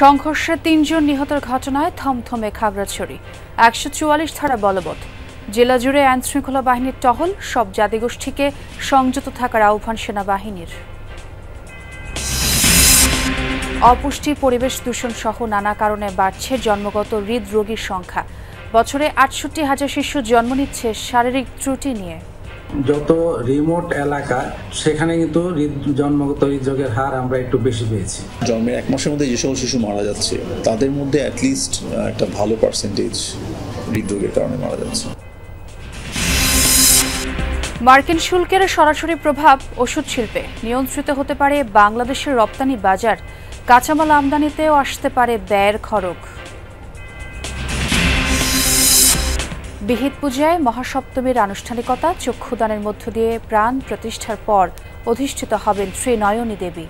সংঘর্ষে ৩ জন নিহতের ঘটনায় থমথমে খাগড়াছড়ি। ১৪৪ ধারা বলবৎ। জেলা জুড়ে আইনশৃঙ্খলা বাহিনীর টহল, সব জাতিগোষ্ঠীকে সংযত থাকার আহ্বান সেনাবাহিনীর। অপুষ্টি, পরিবেশ দূষণ সহ নানা কারণে বাড়ছে জন্মগত হৃদরোগীর সংখ্যা। বছরে ৬৮,০০০ শিশু জন্ম নিচ্ছে শারীরিক ত্রুটি নিয়ে। যত রিমোট এলাকা সেখানে কিন্তু জন্মগত হৃদরোগের হার আমরা একটু বেশি পেয়েছি। জন্মের ১ মাসের মধ্যে যে সকল শিশু মারা যাচ্ছে তাদের মধ্যে অ্যাটলিস্ট একটা ভালো পার্সেন্টেজ হৃদরোগের কারণে মারা যাচ্ছে। মার্কিন শুল্কের সরাসরি প্রভাব ওষুধ শিল্পে। নিয়ন্ত্রিত হতে পারে বাংলাদেশের রপ্তানি বাজার। কাঁচামাল আমদানিতেও আসতে পারে ব্যয়ের খরচ। বিহিত পূজায় মহাসপ্তমীর আনুষ্ঠানিকতা। চক্ষুদানের মধ্য দিয়ে প্রাণ প্রতিষ্ঠার পর অধিষ্ঠিত হবেন ত্রিনয়নী দেবী।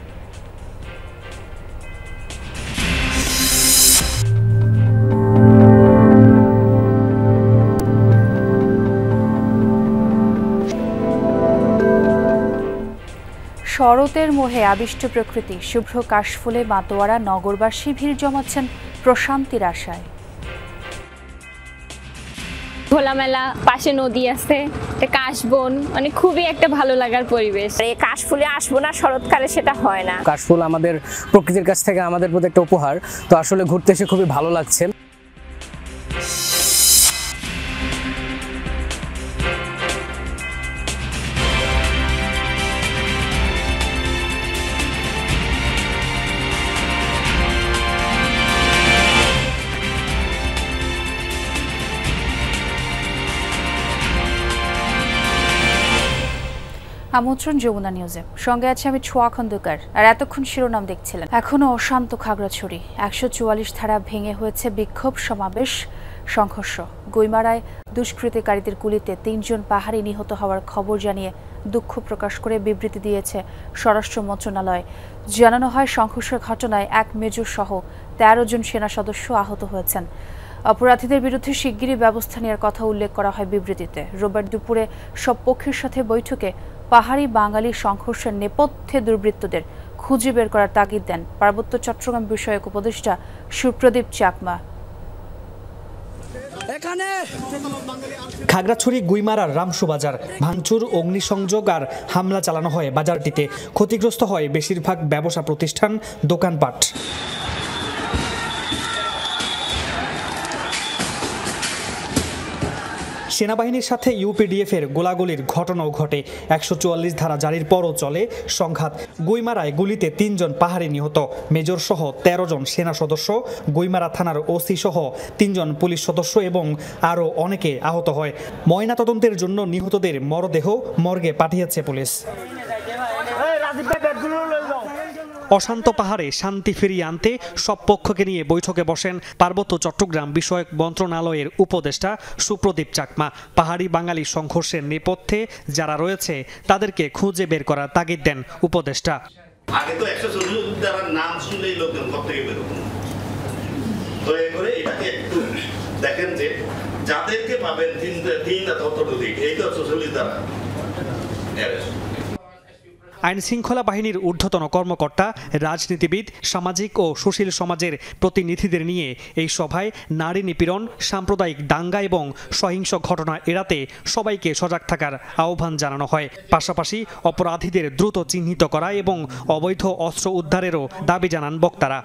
শরতের মোহে আবিষ্ট প্রকৃতি। শুভ্র কাশফুলে মাতোয়ারা নগরবাসী ভিড় জমাচ্ছেন প্রশান্তির আশায়। খোলামেলা, পাশে নদী আছে, কাশবন, মানে খুবই একটা ভালো লাগার পরিবেশ। এই কাশফুলে আসবো না শরৎকালে, সেটা হয় না। কাশফুল আমাদের প্রকৃতির কাছ থেকে আমাদের প্রতি একটা উপহার, তো আসলে ঘুরতে এসে খুবই ভালো লাগছে। আমন্ত্রণ যমুনা নিউজে, সঙ্গে আছে আমি ছোয়া খন্দকার। আর এতক্ষণ শিরোনাম দেখছিলেন। এখনও অশান্ত খাগড়াছড়ি। ১৪৪ ধারা ভেঙে হয়েছে বিক্ষোভ সমাবেশ, সংঘর্ষ। গুইমারায় দুষ্কৃতিকারীদের গুলিতে ৩ জন পাহাড়ি নিহত হওয়ার খবর জানিয়ে দুঃখ প্রকাশ করে বিবৃতি দিয়েছে স্বরাষ্ট্র মন্ত্রণালয়। জানানো হয়, সংঘর্ষের ঘটনায় ১ মেজর সহ ১৩ জন সেনা সদস্য আহত হয়েছেন। অপরাধীদের বিরুদ্ধে শিগগিরই ব্যবস্থা নেওয়ার কথা উল্লেখ করা হয় বিবৃতিতে। রোববার দুপুরে সব পক্ষের সাথে বৈঠকে পাহাড়ি বাঙালি সংঘর্ষের নেপথ্যে দুর্বৃত্তদের খুঁজে বের করার তাগিদ দেন পার্বত্য চট্টগ্রাম বিষয়ক উপদেষ্টা সুপ্রদীপ চাকমা। খাগড়াছড়ি গুইমারার রামসুবাজার ভাঙচুর, অগ্নিসংযোগ আর হামলা চালানো হয় বাজারটিতে। ক্ষতিগ্রস্ত হয় বেশিরভাগ ব্যবসা প্রতিষ্ঠান, দোকানপাট। সেনাবাহিনীর সাথে ইউপিডিএফ এর গোলাগুলির ঘটনাও ঘটে। ১৪৪ ধারা জারির পরও চলে সংঘাত। গুইমারায় গুলিতে ৩ জন পাহাড়ি নিহত, মেজর সহ ১৩ জন সেনা সদস্য, গুইমারা থানার ওসি সহ ৩ জন পুলিশ সদস্য এবং আরও অনেকে আহত হয়। ময়নাতদন্তের জন্য নিহতদের মরদেহ মর্গে পাঠিয়েছে পুলিশ। অশান্ত পাহাড়ে শান্তি ফিরিয়ে আনতে সব পক্ষকে নিয়ে বৈঠকে বসেন পার্বত্য চট্টগ্রাম বিষয়ক মন্ত্রণালয়ের উপদেষ্টা সুপ্রদীপ চাকমা। পাহাড়ি বাঙালি সংঘর্ষের নেপথ্যে যারা রয়েছে তাদেরকে খুঁজে বের করার তাগিদ দেন উপদেষ্টা। আগে তো ১৪৪ ধারার নাম শুনলেই লোকজন ঘর থেকে বের হতো। দয়া করে এটাকে একটু দেখেন যে যাদেরকে পাবেন তিনটা তত্ত্বদিক, এই তো ৪৪ ধারা। আইন শৃঙ্খলা বাহিনীর ঊর্ধ্বতন কর্মকর্তা, রাজনীতিবিদ, সামাজিক ও সুশীল সমাজের প্রতিনিধিদের নিয়ে এই সভায় নারী নিপীড়ন, সাম্প্রদায়িক দাঙ্গা এবং সহিংস ঘটনা এড়াতে সবাইকে সজাগ থাকার আহ্বান জানানো হয়। পাশাপাশি অপরাধীদের দ্রুত চিহ্নিত করা এবং অবৈধ অস্ত্র উদ্ধারেরও দাবি জানান বক্তারা।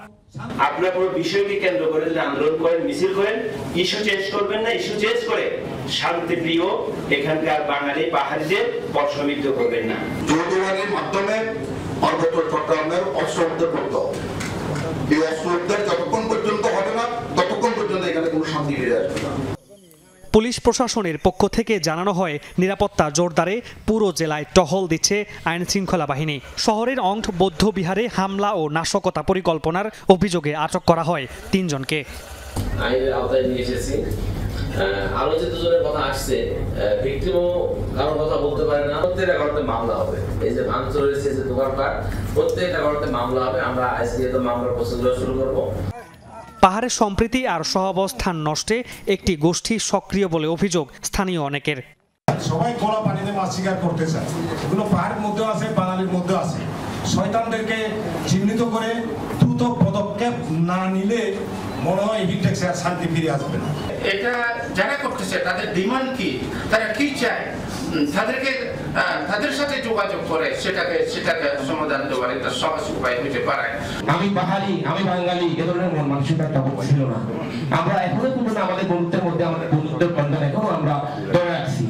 আপনারা কোনো বিষয়কে কেন্দ্র করে যদি আন্দোলন করেন, মিছিল করেন, ইস্যু চেঞ্জ করবেন না। ইস্যু চেঞ্জ করে শান্তিপ্রিয় এখানকার বাঙালি পাহাড়িদের পথসমৃদ্ধ করবেন না। যৌথবাদীর মাধ্যমে পার্বত্য চট্টগ্রামের অস্ত্র উদ্ধার করতে হবে। এই অস্ত্র উদ্ধার যতক্ষণ পর্যন্ত হবে না, ততক্ষণ পর্যন্ত এখানে কোনো শান্তি ফিরে আসবে না। পুলিশ প্রশাসনের পক্ষ থেকে জানানো হয়, নিরাপত্তা জোরদারে পুরো জেলায় টহল দিচ্ছে আইন শৃঙ্খলা বাহিনী। শহরের অংশ বৌদ্ধ বিহারে হামলা ও নাশকতা পরিকল্পনার অভিযোগে আটক করা হয় ৩ জনকে। আইনের আওতায় নিয়ে এসেছি। আরো যে 2 জনের কথা আসছে, ভিকটিমও কারোর কথা বলতে পারে না। প্রত্যেকটা ঘটনাতে মামলা হবে। এই যে ভাঙচুর হয়েছে, যে দোকানপাট, প্রত্যেকটা ঘটনাতে মামলা হবে। আমরা আজকে তো মামলার প্রসেসগুলো শুরু করব। পাহাড়ের সম্প্রীতি আর সহাবস্থান নষ্টে একটি গোষ্ঠী সক্রিয় বলে অভিযোগ স্থানীয় অনেকের। সবাই খোলা পানিতে মাছ শিকার করতে চায়, এগুলো পাহাড়ের মধ্যে আছে, বাঙালির মধ্যে আছে। শয়তানদেরকে চিহ্নিত করে দ্রুত পদক্ষেপ না নিলে মনে হয় হিটেক্সে আর শান্তি ফিরে আসবে না। এটা যারা করতেছে তাদের ডিমান্ড কি, তারা কি চায়, তাদের সাথে যোগাযোগ করে সেটাকে সমাধান দেওয়ার একটা সহজ উপায় হতে পারে। আমি পাহাড়ি, আমি বাঙালি, এ ধরনের মন মানসিকতা তখন ছিল না। আমরা এখনো পর্যন্ত আমাদের বন্ধুত্বের মধ্যে আমাদের বন্ধুত্বের বন্ধন এখনো আমরা ধরে রাখছি।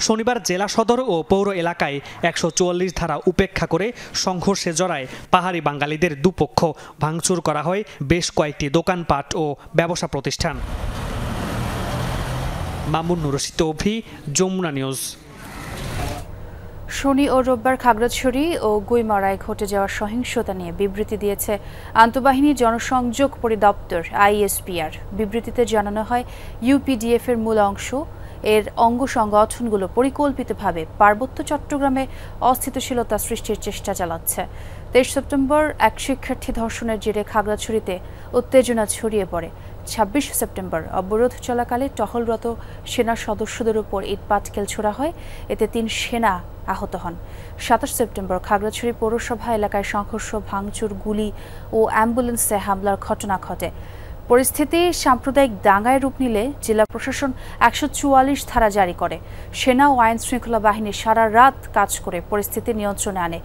শনিবার জেলা সদর ও পৌর এলাকায় ১৪৪ ধারা উপেক্ষা করে সংঘর্ষে জড়ায় পাহাড়ি বাঙালিদের দুপক্ষ। ভাঙচুর করা হয় বেশ কয়েকটি দোকানপাট ও ব্যবসা প্রতিষ্ঠান। মামুনুর রশিদ তৌফি, যমুনা নিউজ। শনি ও রোববার খাগড়াছড়ি ও গুইমারায় ঘটে যাওয়া সহিংসতা নিয়ে বিবৃতি দিয়েছে আন্তঃবাহিনী জনসংযোগ পরিদপ্তর ISPR। বিবৃতিতে জানানো হয় UPDF এর মূল অংশ এর অঙ্গ সংগঠনগুলো পরিকল্পিতভাবে পার্বত্য চট্টগ্রামে অস্থিতিশীলতা সৃষ্টির চেষ্টা চালাচ্ছে। 23 সেপ্টেম্বর এক শিক্ষার্থী ধর্ষণের জেরে খাগড়াছড়িতে উত্তেজনা ছড়িয়ে পড়ে। 26 সেপ্টেম্বর অবরোধ চলাকালে টহলরত সেনা সদস্যদের উপর ইটপাটকেল ছোড়া হয়, এতে 3 সেনা আহত হন। 27 সেপ্টেম্বর খাগড়াছড়ি পৌরসভা এলাকায় সংঘর্ষ, ভাঙচুর, গুলি ও অ্যাম্বুলেন্সে হামলার ঘটনা ঘটে। পরিস্থিতি সাম্প্রদায়িক দাঙ্গায় রূপ নিলে জেলা প্রশাসন ১৪৪ ধারা জারি করে। সেনা ও আইন শৃঙ্খলা বাহিনী সারা রাত কাজ করে পরিস্থিতি নিয়ন্ত্রণে আনে।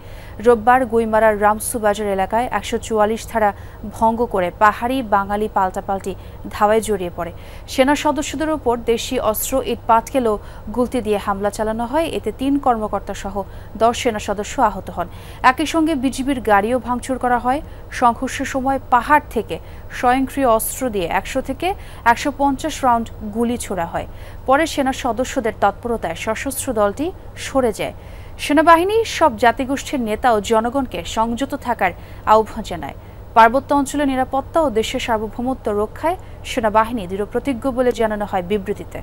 রোববার গুইমারার রামসু বাজার এলাকায় ১৪৪ ধারা ভঙ্গ করে পাহাড়ি বাঙালি পাল্টাপাল্টি ধাওয়ায় জড়িয়ে পড়ে। সেনা সদস্যদের উপর দেশি অস্ত্র, ইটপাটকেল ও গুলতি দিয়ে হামলা চালানো হয়, এতে ৩ কর্মকর্তা সহ ১০ সেনা সদস্য আহত হন। একই সঙ্গে বিজিবির গাড়িও ভাঙচুর করা হয়। সংঘর্ষের সময় পাহাড় থেকে স্বয়ংক্রিয় অস্ত্র দিয়ে ১০০ থেকে ১৫০ রাউন্ড গুলি ছোড়া হয়। পরে সেনা সদস্যদের তৎপরতায় সশস্ত্র দলটি সরে যায়। সেনাবাহিনী সব জাতিগোষ্ঠীর নেতা ও জনগণকে সংযত থাকার আহ্বান জানায়। পার্বত্য অঞ্চলের নিরাপত্তা ও দেশের সার্বভৌমত্ব রক্ষায় সেনাবাহিনী দৃঢ়প্রতিজ্ঞ বলে জানানো হয় বিবৃতিতে।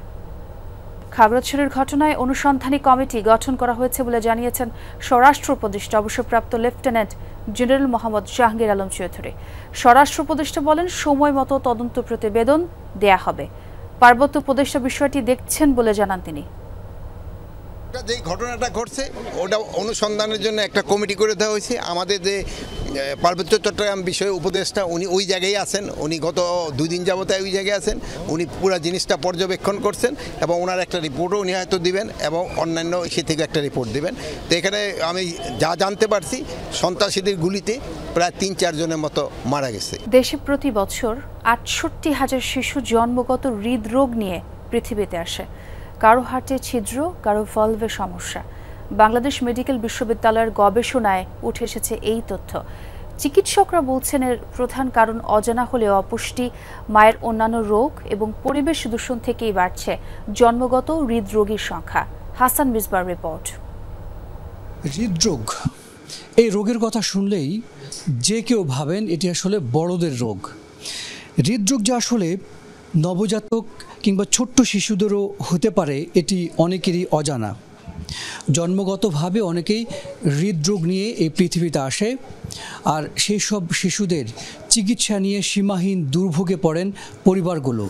খাগড়াছড়ির ঘটনায় অনুসন্ধানী কমিটি গঠন করা হয়েছে বলে জানিয়েছেন স্বরাষ্ট্র উপদেষ্টা অবসরপ্রাপ্ত লেফটেন্যান্ট জেনারেল মোহাম্মদ জাহাঙ্গীর আলম চৌধুরী। স্বরাষ্ট্র উপদেষ্টা বলেন, সময় মতো তদন্ত প্রতিবেদন দেয়া হবে। পার্বত্য উপদেষ্টা বিষয়টি দেখছেন বলে জানান তিনি। যে ঘটনাটা ঘটছে ওটা অনুসন্ধানের জন্য একটা কমিটি করে দেওয়া হয়েছে। আমাদের যে পার্বত্য চট্টগ্রাম বিষয়ে উপদেষ্টা উনি ওই জায়গায় আছেন, উনি গত 2 দিন যাবত ওই জায়গায় আছেন। উনি পুরো জিনিসটা পর্যবেক্ষণ করছেন এবং ওনার একটা রিপোর্টও উনি হয়তো দিবেন এবং অন্যান্য সে থেকে একটা রিপোর্ট দিবেন। তো এখানে আমি যা জানতে পারছি সন্ত্রাসীদের গুলিতে প্রায় 3-4 জনের মতো মারা গেছে। দেশে প্রতি বছর 68,000 শিশু জন্মগত হৃদরোগ নিয়ে পৃথিবীতে আসে। কারো হার্টে ছিদ্র, কারো ভলভে সমস্যা। বাংলাদেশ মেডিকেল বিশ্ববিদ্যালয়ের গবেষণায় উঠে এসেছে এই তথ্য। চিকিৎসকরা বলছেন এর প্রধান কারণ অজানা হলেও অপুষ্টি, মায়ের অন্যান্য রোগ এবং পরিবেশ দূষণ থেকেই বাড়ছে জন্মগত হৃদরোগীর সংখ্যা। হাসান মিসবার রিপোর্ট। হৃদরোগ, এই রোগের কথা শুনলেই যে কেউ ভাবেন এটি আসলে বড়দের রোগ। হৃদরোগ যে আসলে নবজাতক কিংবা ছোট্ট শিশুদেরও হতে পারে এটি অনেকেরই অজানা। জন্মগতভাবে অনেকেই হৃদরোগ নিয়ে এই পৃথিবীতে আসে, আর সেই সব শিশুদের চিকিৎসা নিয়ে সীমাহীন দুর্ভোগে পড়েন পরিবারগুলো।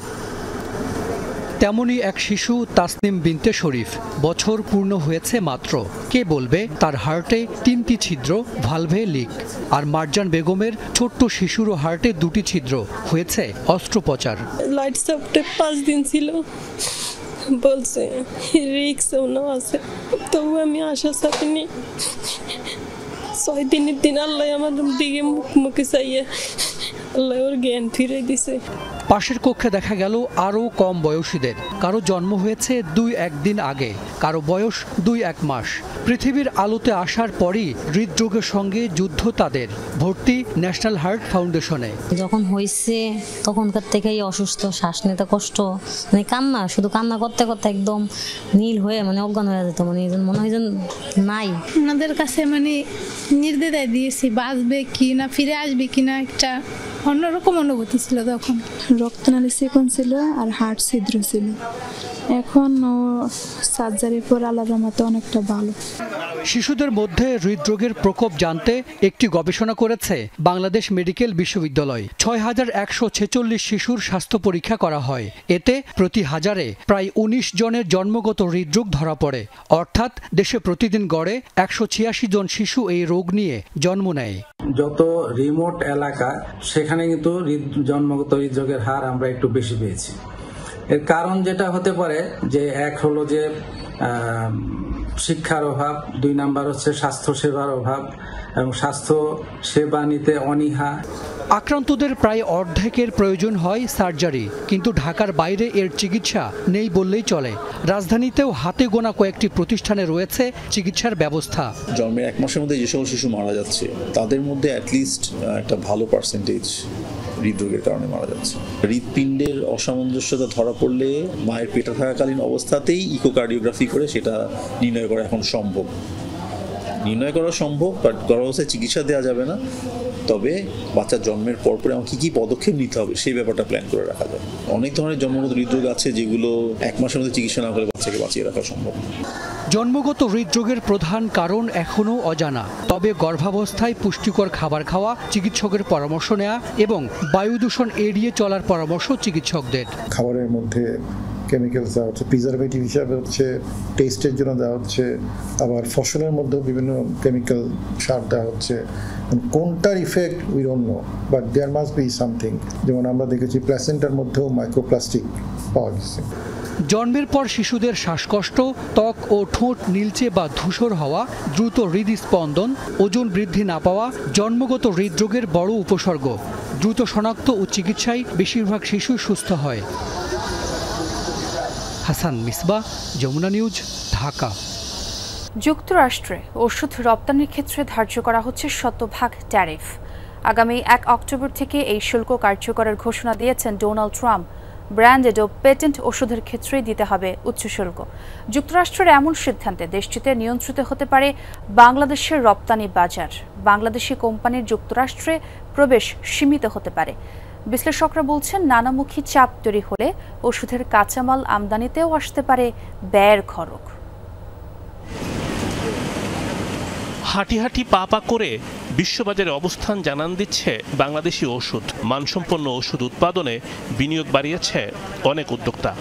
তেমনই এক শিশু তাসনিম বিনতে শরীফ, বছর পূর্ণ হয়েছে মাত্র। কে বলবে তার হার্টে 3টি ছিদ্র, ভালভে লিক। আর মারজান বেগমের ছোট্ট শিশুরও হার্টে 2টি ছিদ্র, হয়েছে অস্ত্রোপচার। লাইট সাপোর্টে 5 দিন ছিল, বলছে রিক্সও না আছে, তবু আমি আশা ছাপিনি। 6 দিনের দিন আল্লাহ আমার দিকে মুখে চাইয়ে আল্লাহ ওর জ্ঞান ফিরে দিছে। পাশের কক্ষে দেখা গেল আরও কম বয়সীদের। কারো জন্ম হয়েছে 2-1 দিন আগে, কারো বয়স 2-1 মাস। পৃথিবীর আলোতে আসার পরই হৃদরোগের সঙ্গে যুদ্ধ তাদের। ভর্তি ন্যাশনাল হার্ট ফাউন্ডেশনে। যখন হয়েছে তখনকার থেকেই অসুস্থ, শ্বাস নিতে কষ্ট, মানে কান্না, শুধু কান্না করতে করতে একদম নীল হয়ে মানে অজ্ঞান হয়ে যেত, মানে মনে হয় নাই। ওনাদের কাছে মানে নির্দ্বিধায় দিয়েছি, বাঁচবে কি না, ফিরে আসবে কিনা, একটা অন্যরকম অনুভূতি ছিল তখন। রক্তনালী চিকন ছিল আর হার্ট ছিদ্র ছিল, এখন ও সার্জারির পর আল্লাহর রহমতে অনেকটা ভালো। শিশুদের মধ্যে হৃদরোগের প্রকোপ জানতে একটি গবেষণা করেছে বাংলাদেশ মেডিকেল বিশ্ববিদ্যালয়। ৬,১৪৬ শিশুর স্বাস্থ্য পরীক্ষা করা হয়। এতে প্রতি হাজারে প্রায় ১৯ জনের জন্মগত হৃদরোগ ধরা পড়ে। অর্থাৎ দেশে প্রতিদিন গড়ে ১৮৬ জন শিশু এই রোগ নিয়ে জন্ম নেয়। যত রিমোট এলাকা সেখানে কিন্তু জন্মগত হৃদরোগের হার আমরা একটু বেশি পেয়েছি। এর কারণ যেটা হতে পারে যে এক হলো যে শিক্ষার অভাব, ২ নাম্বার হচ্ছে স্বাস্থ্য সেবার অভাব এবং স্বাস্থ্য সেবা নিতে অনীহা। আক্রান্তদের প্রায় অর্ধেকের প্রয়োজন হয় সার্জারি, কিন্তু ঢাকার বাইরে এর চিকিৎসা নেই বললেই চলে। রাজধানীতেও হাতে গোনা কয়েকটি প্রতিষ্ঠানে রয়েছে চিকিৎসার ব্যবস্থা। জন্মের 1 মাসের মধ্যে যে সকল শিশু মারা যাচ্ছে তাদের মধ্যে অ্যাটলিস্ট একটা ভালো পার্সেন্টেজ হৃদরোগের কারণে মারা যাচ্ছে। হৃৎপিণ্ডের অসামঞ্জস্যতা ধরা পড়লে মায়ের পেটে থাকাকালীন অবস্থাতেই ইকোকার্ডিওগ্রাফি করে সেটা নির্ণয় করা এখন সম্ভব। নির্ণয় করা সম্ভব, বাট গর্ভাবস্থায় চিকিৎসা দেওয়া যাবে না। তবে বাচ্চার জন্মের পরপরে আমার কী পদক্ষেপ নিতে হবে সেই ব্যাপারটা প্ল্যান করে রাখা যায়। অনেক ধরনের জন্মগত হৃদরোগ আছে যেগুলো 1 মাসের মধ্যে চিকিৎসা না করে বাচ্চাকে বাঁচিয়ে রাখা সম্ভব। জন্মগত হৃদরোগের প্রধান কারণ এখনও অজানা। তবে গর্ভাবস্থায় পুষ্টিকর খাবার খাওয়া, চিকিৎসকের পরামর্শ নেওয়া এবং বায়ু দূষণ এড়িয়ে চলার পরামর্শ চিকিৎসকদের। খাবারের মধ্যে কেমিক্যালস দেওয়া হচ্ছে, প্রিজারভেটিভ হিসাবে হচ্ছে টেস্টের জন্য দেওয়া হচ্ছে, আবার ফসলের মধ্যেও বিভিন্ন কেমিক্যাল সার দেওয়া হচ্ছে। কোনটার effect we don't know, but there must be something. যেমন আমরা দেখেছি প্ল্যাসেন্টার মধ্যেও মাইক্রোপ্লাস্টিক পাওয়া গেছে। জন্মের পর শিশুদের শ্বাসকষ্ট, ত্বক ও ঠোঁট নীলচে বা ধূসর হওয়া, দ্রুত হৃদস্পন্দন, ওজন বৃদ্ধি না পাওয়া জন্মগত হৃদরোগের বড় উপসর্গ। দ্রুত শনাক্ত ও চিকিৎসায় বেশিরভাগ শিশু সুস্থ হয়। হাসান মিসবাহ, যমুনা নিউজ, ঢাকা। যুক্তরাষ্ট্রে ওষুধ রপ্তানির ক্ষেত্রে ধার্য করা হচ্ছে শতভাগ ট্যারিফ। আগামী ১ অক্টোবর থেকে এই শুল্ক কার্যকরের ঘোষণা দিয়েছেন ডোনাল্ড ট্রাম্প। ব্র্যান্ডেড ও পেটেন্ট ওষুধের ক্ষেত্রেই দিতে হবে উচ্চ শুল্ক। যুক্তরাষ্ট্রের এমন সিদ্ধান্তে দেশটিতে নিয়ন্ত্রিত হতে পারে বাংলাদেশের রপ্তানি বাজার। বাংলাদেশি কোম্পানির যুক্তরাষ্ট্রে প্রবেশ সীমিত হতে পারে। বিশ্লেষকরা বলছেন, নানামুখী চাপ তৈরি হলে ওষুধের কাঁচামাল আমদানিতেও আসতে পারে ব্যয়ের খরচ। হাঁটি হাঁটি পা পা করে বিশ্ববাজারে অবস্থান জানান দিচ্ছে বাংলাদেশি ওষুধ। মানসম্পন্ন ওষুধ উৎপাদনে বিনিয়োগ বাড়িয়েছে অনেক উদ্যোক্তা।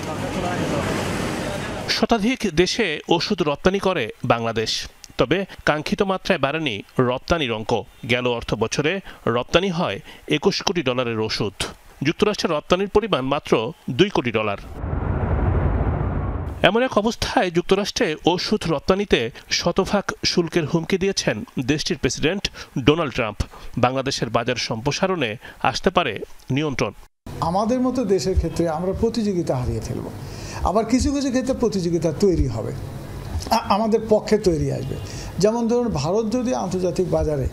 শতাধিক দেশে ওষুধ রপ্তানি করে বাংলাদেশ। তবে কাঙ্ক্ষিত মাত্রায় বাড়েনি রপ্তানির অঙ্ক। গেল অর্থ বছরে রপ্তানি হয় $21 কোটি ওষুধ। যুক্তরাষ্ট্রের রপ্তানির পরিমাণ মাত্র $2 কোটি। এমন এক অবস্থায় যুক্তরাষ্ট্রে ওষুধ রপ্তানিতে শতভাগ শুল্কের হুমকি দিয়েছেন দেশটির প্রেসিডেন্ট ডোনাল্ড ট্রাম্প। বাংলাদেশের বাজার সম্প্রসারণে আসতে পারে নিয়ন্ত্রণ। আমাদের মতো দেশের ক্ষেত্রে আমরা প্রতিযোগিতা হারিয়ে ফেলব, আবার কিছু কিছু ক্ষেত্রে প্রতিযোগিতা তৈরি হবে, আমাদের পক্ষে তৈরি আসবে। যেমন ধরুন, ভারত যদি আন্তর্জাতিক বাজারে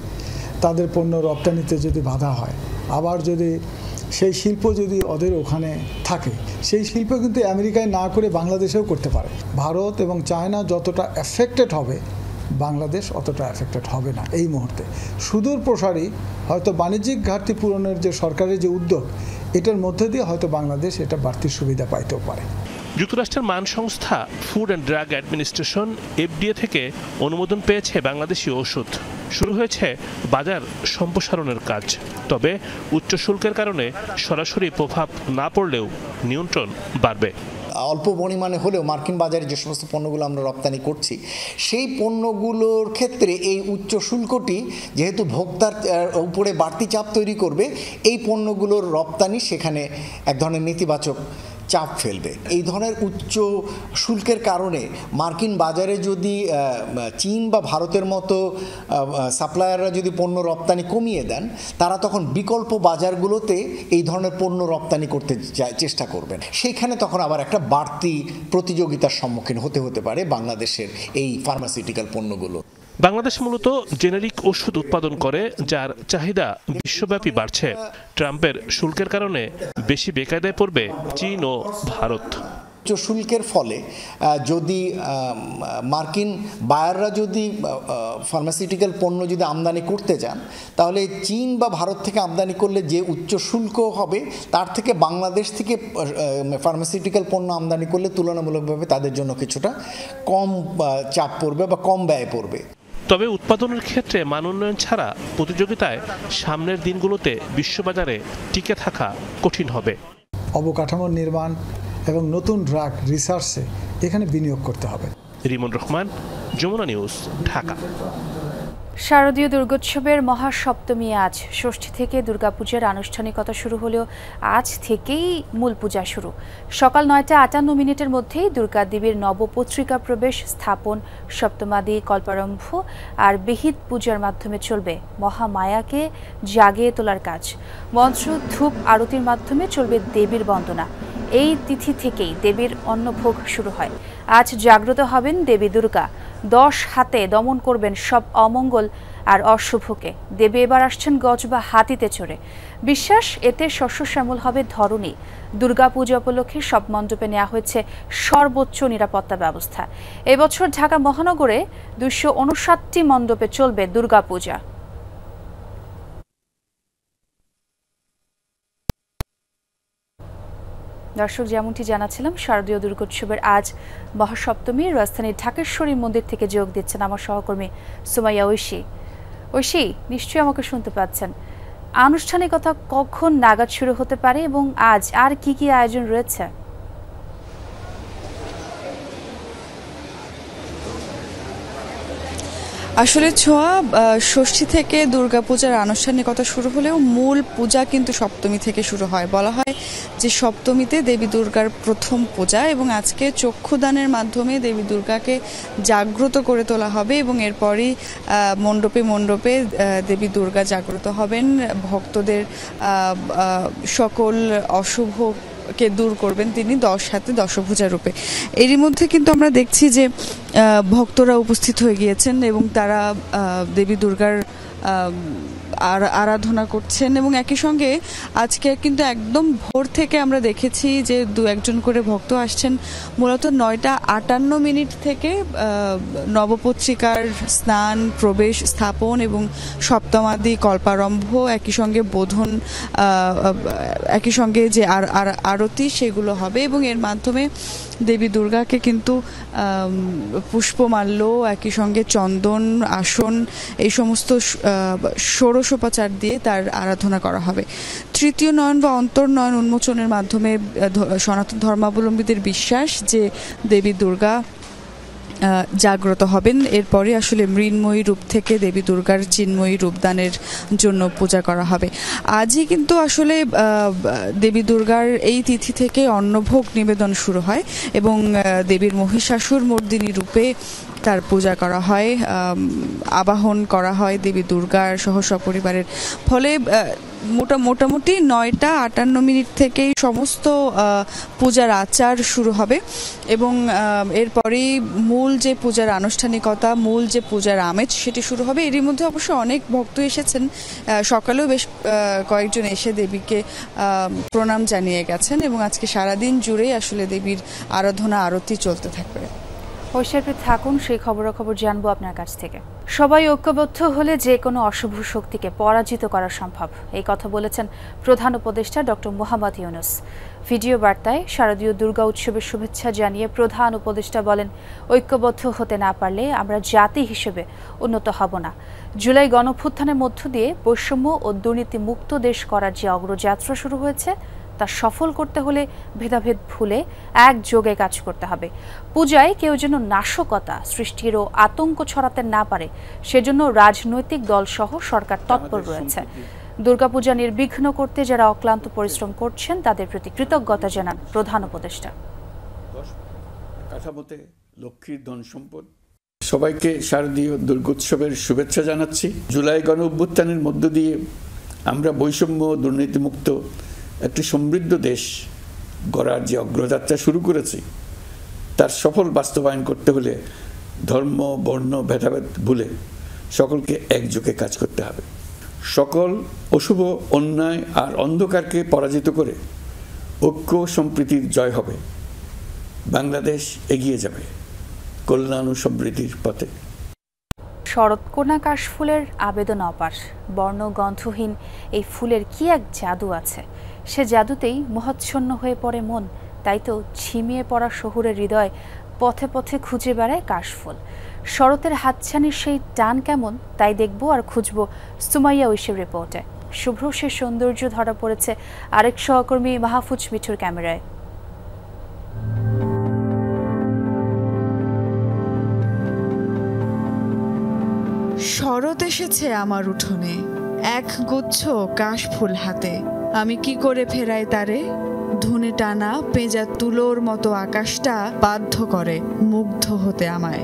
তাদের পণ্য রপ্তানিতে যদি বাধা হয়, আবার যদি সেই শিল্প যদি ওদের ওখানে থাকে, সেই শিল্প কিন্তু আমেরিকায় না করে বাংলাদেশেও করতে পারে। ভারত এবং চায়না যতটা এফেক্টেড হবে, বাংলাদেশ অতটা এফেক্টেড হবে না এই মুহূর্তে। সুদূর প্রসারী হয়তো বাণিজ্যিক ঘাটতি পূরণের যে সরকারের যে উদ্যোগ, এটার মধ্যে দিয়ে হয়তো বাংলাদেশ এটা বাড়তি সুবিধা পাইতেও পারে। যুক্তরাষ্ট্রের মান সংস্থা food and drug administration FDA থেকে অনুমোদন পেয়েছে বাংলাদেশি ওষুধ। শুরু হয়েছে বাজার সম্প্রসারণের কাজ। তবে উচ্চ শুল্কের কারণে সরাসরি প্রভাব না পড়লেও নিয়ন্ত্রণ বাড়বে। অল্প পরিমাণে হলেও মার্কিন বাজারে যে সমস্ত পণ্যগুলো আমরা রপ্তানি করছি, সেই পণ্যগুলোর ক্ষেত্রে এই উচ্চ শুল্কটি যেহেতু ভোক্তার উপরে বাড়তি চাপ তৈরি করবে, এই পণ্যগুলোর রপ্তানি সেখানে এক ধরনের নেতিবাচক চাপ ফেলবে। এই ধরনের উচ্চ শুল্কের কারণে মার্কিন বাজারে যদি চীন বা ভারতের মতো সাপ্লায়াররা যদি পণ্য রপ্তানি কমিয়ে দেন, তারা তখন বিকল্প বাজারগুলোতে এই ধরনের পণ্য রপ্তানি করতে চেষ্টা করবেন। সেইখানে তখন আবার একটা বাড়তি প্রতিযোগিতার সম্মুখীন হতে পারে বাংলাদেশের এই ফার্মাসিউটিক্যাল পণ্যগুলো। বাংলাদেশ মূলত জেনেরিক ওষুধ উৎপাদন করে, যার চাহিদা বিশ্বব্যাপী বাড়ছে। ট্রাম্পের শুল্কের কারণে বেশি বেকায়দায় পড়বে চীন ও ভারত। উচ্চ শুল্কের ফলে যদি মার্কিন বায়াররা যদি ফার্মাসিউটিক্যাল পণ্য যদি আমদানি করতে যান, তাহলে চীন বা ভারত থেকে আমদানি করলে যে উচ্চ শুল্ক হবে তার থেকে বাংলাদেশ থেকে ফার্মাসিউটিক্যাল পণ্য আমদানি করলে তুলনামূলকভাবে তাদের জন্য কিছুটা কম চাপ পড়বে বা কম ব্যয় পড়বে। তবে উৎপাদনের ক্ষেত্রে মান উন্নয়ন ছাড়া প্রতিযোগিতায় সামনের দিনগুলোতে বিশ্ববাজারে টিকে থাকা কঠিন হবে। অবকাঠামোর নির্মাণ এবং নতুন ড্রাগ রিসার্চে এখানে বিনিয়োগ করতে হবে। রিমন রহমান, যমুনা নিউজ, ঢাকা। শারদীয় দুর্গোৎসবের মহাসপ্তমী আজ। ষষ্ঠী থেকে দুর্গাপূজার আনুষ্ঠানিকতা শুরু হলেও আজ থেকেই মূল পূজা শুরু। সকাল 9:58 মধ্যেই দুর্গা দেবীর নবপত্রিকা প্রবেশ, স্থাপন, সপ্তমাদি, কল্পারম্ভ আর বিহিত পূজার মাধ্যমে চলবে মহামায়াকে জাগিয়ে তোলার কাজ। মন্ত্র, ধূপ, আরতির মাধ্যমে চলবে দেবীর বন্দনা। এই তিথি থেকেই দেবীর অন্নভোগ শুরু হয়। আজ জাগ্রত হবেন দেবী দুর্গা। 10 হাতে দমন করবেন সব অমঙ্গল আর অশুভকে। দেবী এবার আসছেন গজ বা হাতিতে চড়ে। বিশ্বাস, এতে শস্য শ্যামল হবে ধরণী। দুর্গাপূজা উপলক্ষে সব মণ্ডপে নেওয়া হয়েছে সর্বোচ্চ নিরাপত্তা ব্যবস্থা। এবছর ঢাকা মহানগরে 259টি মণ্ডপে চলবে দুর্গাপূজা। দর্শক, যেমনটি জানাচ্ছিলাম, শারদীয় দুর্গোৎসবের আজ মহাসপ্তমী। রাজধানীর ঢাকেশ্বরী মন্দির থেকে যোগ দিচ্ছেন আমার সহকর্মী সুমাইয়া ঐশী। ঐশী, নিশ্চয়ই আমাকে শুনতে পাচ্ছেন। আনুষ্ঠানিকতা কখন নাগাদ শুরু হতে পারে এবং আজ আর কি কি আয়োজন রয়েছে? আসলে ছোঁয়া, ষষ্ঠী থেকে দুর্গাপূজার আনুষ্ঠানিকতা শুরু হলেও মূল পূজা কিন্তু সপ্তমী থেকে শুরু হয়। বলা হয় যে সপ্তমীতে দেবী দুর্গার প্রথম পূজা এবং আজকে চক্ষুদানের মাধ্যমে দেবী দুর্গাকে জাগ্রত করে তোলা হবে এবং এরপরই মণ্ডপে মণ্ডপে দেবী দুর্গা জাগ্রত হবেন। ভক্তদের সকল অশুভ কে দূর করবেন তিনি 10 হাতে দশভুজা রূপে। এরই মধ্যে কিন্তু আমরা দেখছি যে ভক্তরা উপস্থিত হয়ে গিয়েছেন এবং তারা দেবী দুর্গার আরাধনা করছেন এবং একই সঙ্গে আজকে কিন্তু একদম ভোর থেকে আমরা দেখেছি যে 2-1 করে ভক্ত আসছেন। মূলত 9:58 থেকে নবপত্রিকার স্নান, প্রবেশ, স্থাপন এবং সপ্তমাদি, কল্পারম্ভ, একই সঙ্গে বোধন, একই সঙ্গে যে আরতি সেগুলো হবে এবং এর মাধ্যমে দেবী দুর্গাকে কিন্তু পুষ্পমাল্য, একই সঙ্গে চন্দন, আসন, এই সমস্ত ষোড়শোপচার দিয়ে তার আরাধনা করা হবে। তৃতীয় নয়ন বা অন্তর্নয়ন উন্মোচনের মাধ্যমে সনাতন ধর্মাবলম্বীদের বিশ্বাস যে দেবী দুর্গা জাগ্রত হবেন। এরপরে আসলে মৃন্ময়ী রূপ থেকে দেবী দুর্গার চিন্ময়ী রূপদানের জন্য পূজা করা হবে। আজই কিন্তু আসলে দেবী দুর্গার এই তিথি থেকে অন্নভোগ নিবেদন শুরু হয় এবং দেবীর মহিষাসুর মর্দিনী রূপে তার পূজা করা হয়, আবাহন করা হয় দেবী দুর্গার সহ সপরিবারের। ফলে মোটামুটি 9:58 থেকেই সমস্ত পূজার আচার শুরু হবে এবং এরপরেই মূল যে পূজার আনুষ্ঠানিকতা, মূল যে পূজার আমেজ সেটি শুরু হবে। এরই মধ্যে অবশ্য অনেক ভক্ত এসেছেন, সকালেও বেশ কয়েকজন এসে দেবীকে প্রণাম জানিয়ে গেছেন এবং আজকে সারাদিন জুড়েই আসলে দেবীর আরাধনা, আরতি চলতে থাকবে। ঐশ্বর্যে থাকুন, সেই খবরাখবর জানবো আপনার কাছ থেকে। সবাই ঐক্যবদ্ধ হলে যে কোনো অশুভ শক্তিকে পরাজিত করা সম্ভব, এই কথা বলেছেন প্রধান উপদেষ্টা ডক্টর মোহাম্মদ ইউনূস। ভিডিও বার্তায় শারদীয় দুর্গা উৎসবের শুভেচ্ছা জানিয়ে প্রধান উপদেষ্টা বলেন, ঐক্যবদ্ধ হতে না পারলে আমরা জাতি হিসেবে উন্নত হব না। জুলাই গণঅভ্যুত্থানের মধ্য দিয়ে বৈষম্য ও দুর্নীতি মুক্ত দেশ করার যে অগ্রযাত্রা শুরু হয়েছে তা সফল করতে হলে ভেদাভেদ ভুলে একযোগে কাজ করতে হবে। পূজায় কেউ যেন নাশকতা সৃষ্টির ও আতঙ্ক ছড়াতে না পারে, সেজন্য রাজনৈতিক দলসহ সরকার তৎপর রয়েছে। দুর্গাপূজা নির্বিঘ্ন করতে যারা অক্লান্ত পরিশ্রম করছেন তাদের প্রতি কৃতজ্ঞতা জানান প্রধান উপদেষ্টা। কাঠামোতে লক্ষ্মীর ধন সম্পদ। সবাইকে শারদীয় দুর্গোৎসবের শুভেচ্ছা জানাচ্ছি। জুলাই গণঅভ্যুত্থানের মধ্য দিয়ে আমরা বৈষম্য দুর্নীতিমুক্ত একটি সমৃদ্ধ দেশ গড়ার যে অগ্রযাত্রা শুরু করেছি তার সফল বাস্তবায়ন করতে হলে ধর্ম, বর্ণ, ভেদাভেদ ভুলে সকলকে একযোগে কাজ করতে হবে। সকল অশুভ, অন্যায় আর অন্ধকারকে পরাজিত করে ঐক্য সম্প্রীতির জয় হবে। বাংলাদেশ এগিয়ে যাবে কল্যাণ ও সমৃদ্ধির পথে। শরৎকন্যা কাশফুলের আবেদন অপার। বর্ণগন্ধহীন এই ফুলের কি এক জাদু আছে, সে জাদুতেই মোহাচ্ছন্ন হয়ে পড়ে মন। তাই তো ঝিমিয়ে পড়া শহুরের হৃদয় পথে পথে খুঁজে বেড়ায় কাশফুল। শরতের হাতছানির সেই টান কেমন, তাই দেখব আর খুঁজব সুমাইয়া ঐশীর রিপোর্টে। শুভ্র সে সৌন্দর্য ধরা পড়েছে আরেক সহকর্মী মাহফুজ মিঠুর ক্যামেরায়। শরৎ এসেছে আমার উঠোনে, এক গুচ্ছ কাশফুল হাতে। আমি কি করে ফেরাই তারে? ধুনে টানা পেঁজা তুলোর মতো আকাশটা বাধ্য করে মুগ্ধ হতে আমায়।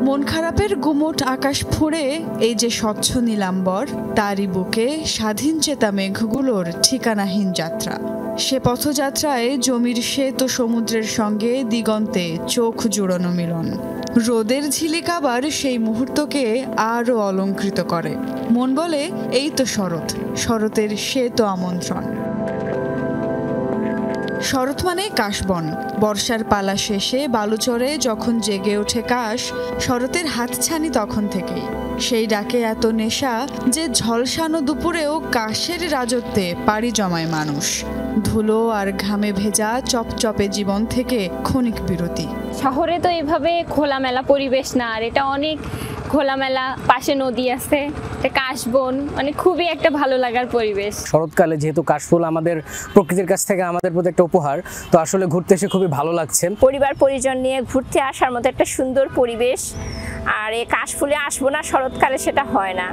মন খারাপের গুমোট আকাশ ফুঁড়ে এই যে স্বচ্ছ নীলাম্বর, তারই বুকে স্বাধীন চেতা মেঘগুলোর ঠিকানাহীন যাত্রা। সে পথযাত্রায় জমির শ্বেত সমুদ্রের সঙ্গে দিগন্তে চোখ জুড়ানো মিলন। রোদের ঝিলিক আবার সেই মুহূর্তকে আরও অলঙ্কৃত করে। মন বলে এই তো শরৎ, শরতের শ্বেত আমন্ত্রণ। শরৎ মানে কাশবন। বর্ষার পালা শেষে বালুচরে যখন জেগে ওঠে কাশ, শরতের হাতছানি তখন থেকেই। সেই ডাকে এত নেশা যে ঝলসানো দুপুরেও কাশের রাজত্বে পাড়ি জমায় মানুষ। ধুলো আর ঘামে ভেজা চপচপে জীবন থেকে ক্ষণিক বিরতি। শহরে তো এভাবে খোলামেলা পরিবেশ না, আর এটা অনেক খোলামেলা, পাশে নদী আছে, কাশবন, মানে খুবই একটা ভালো লাগার পরিবেশ। শরৎকালে যেহেতু কাশফুল আমাদের প্রকৃতির কাছ থেকে আমাদের প্রতি একটা উপহার, তো আসলে ঘুরতে এসে খুবই ভালো লাগছে। পরিবার পরিজন নিয়ে ঘুরতে আসার মতো একটা সুন্দর পরিবেশ, আর এই কাশফুলে আসবো না শরৎকালে সেটা হয় না।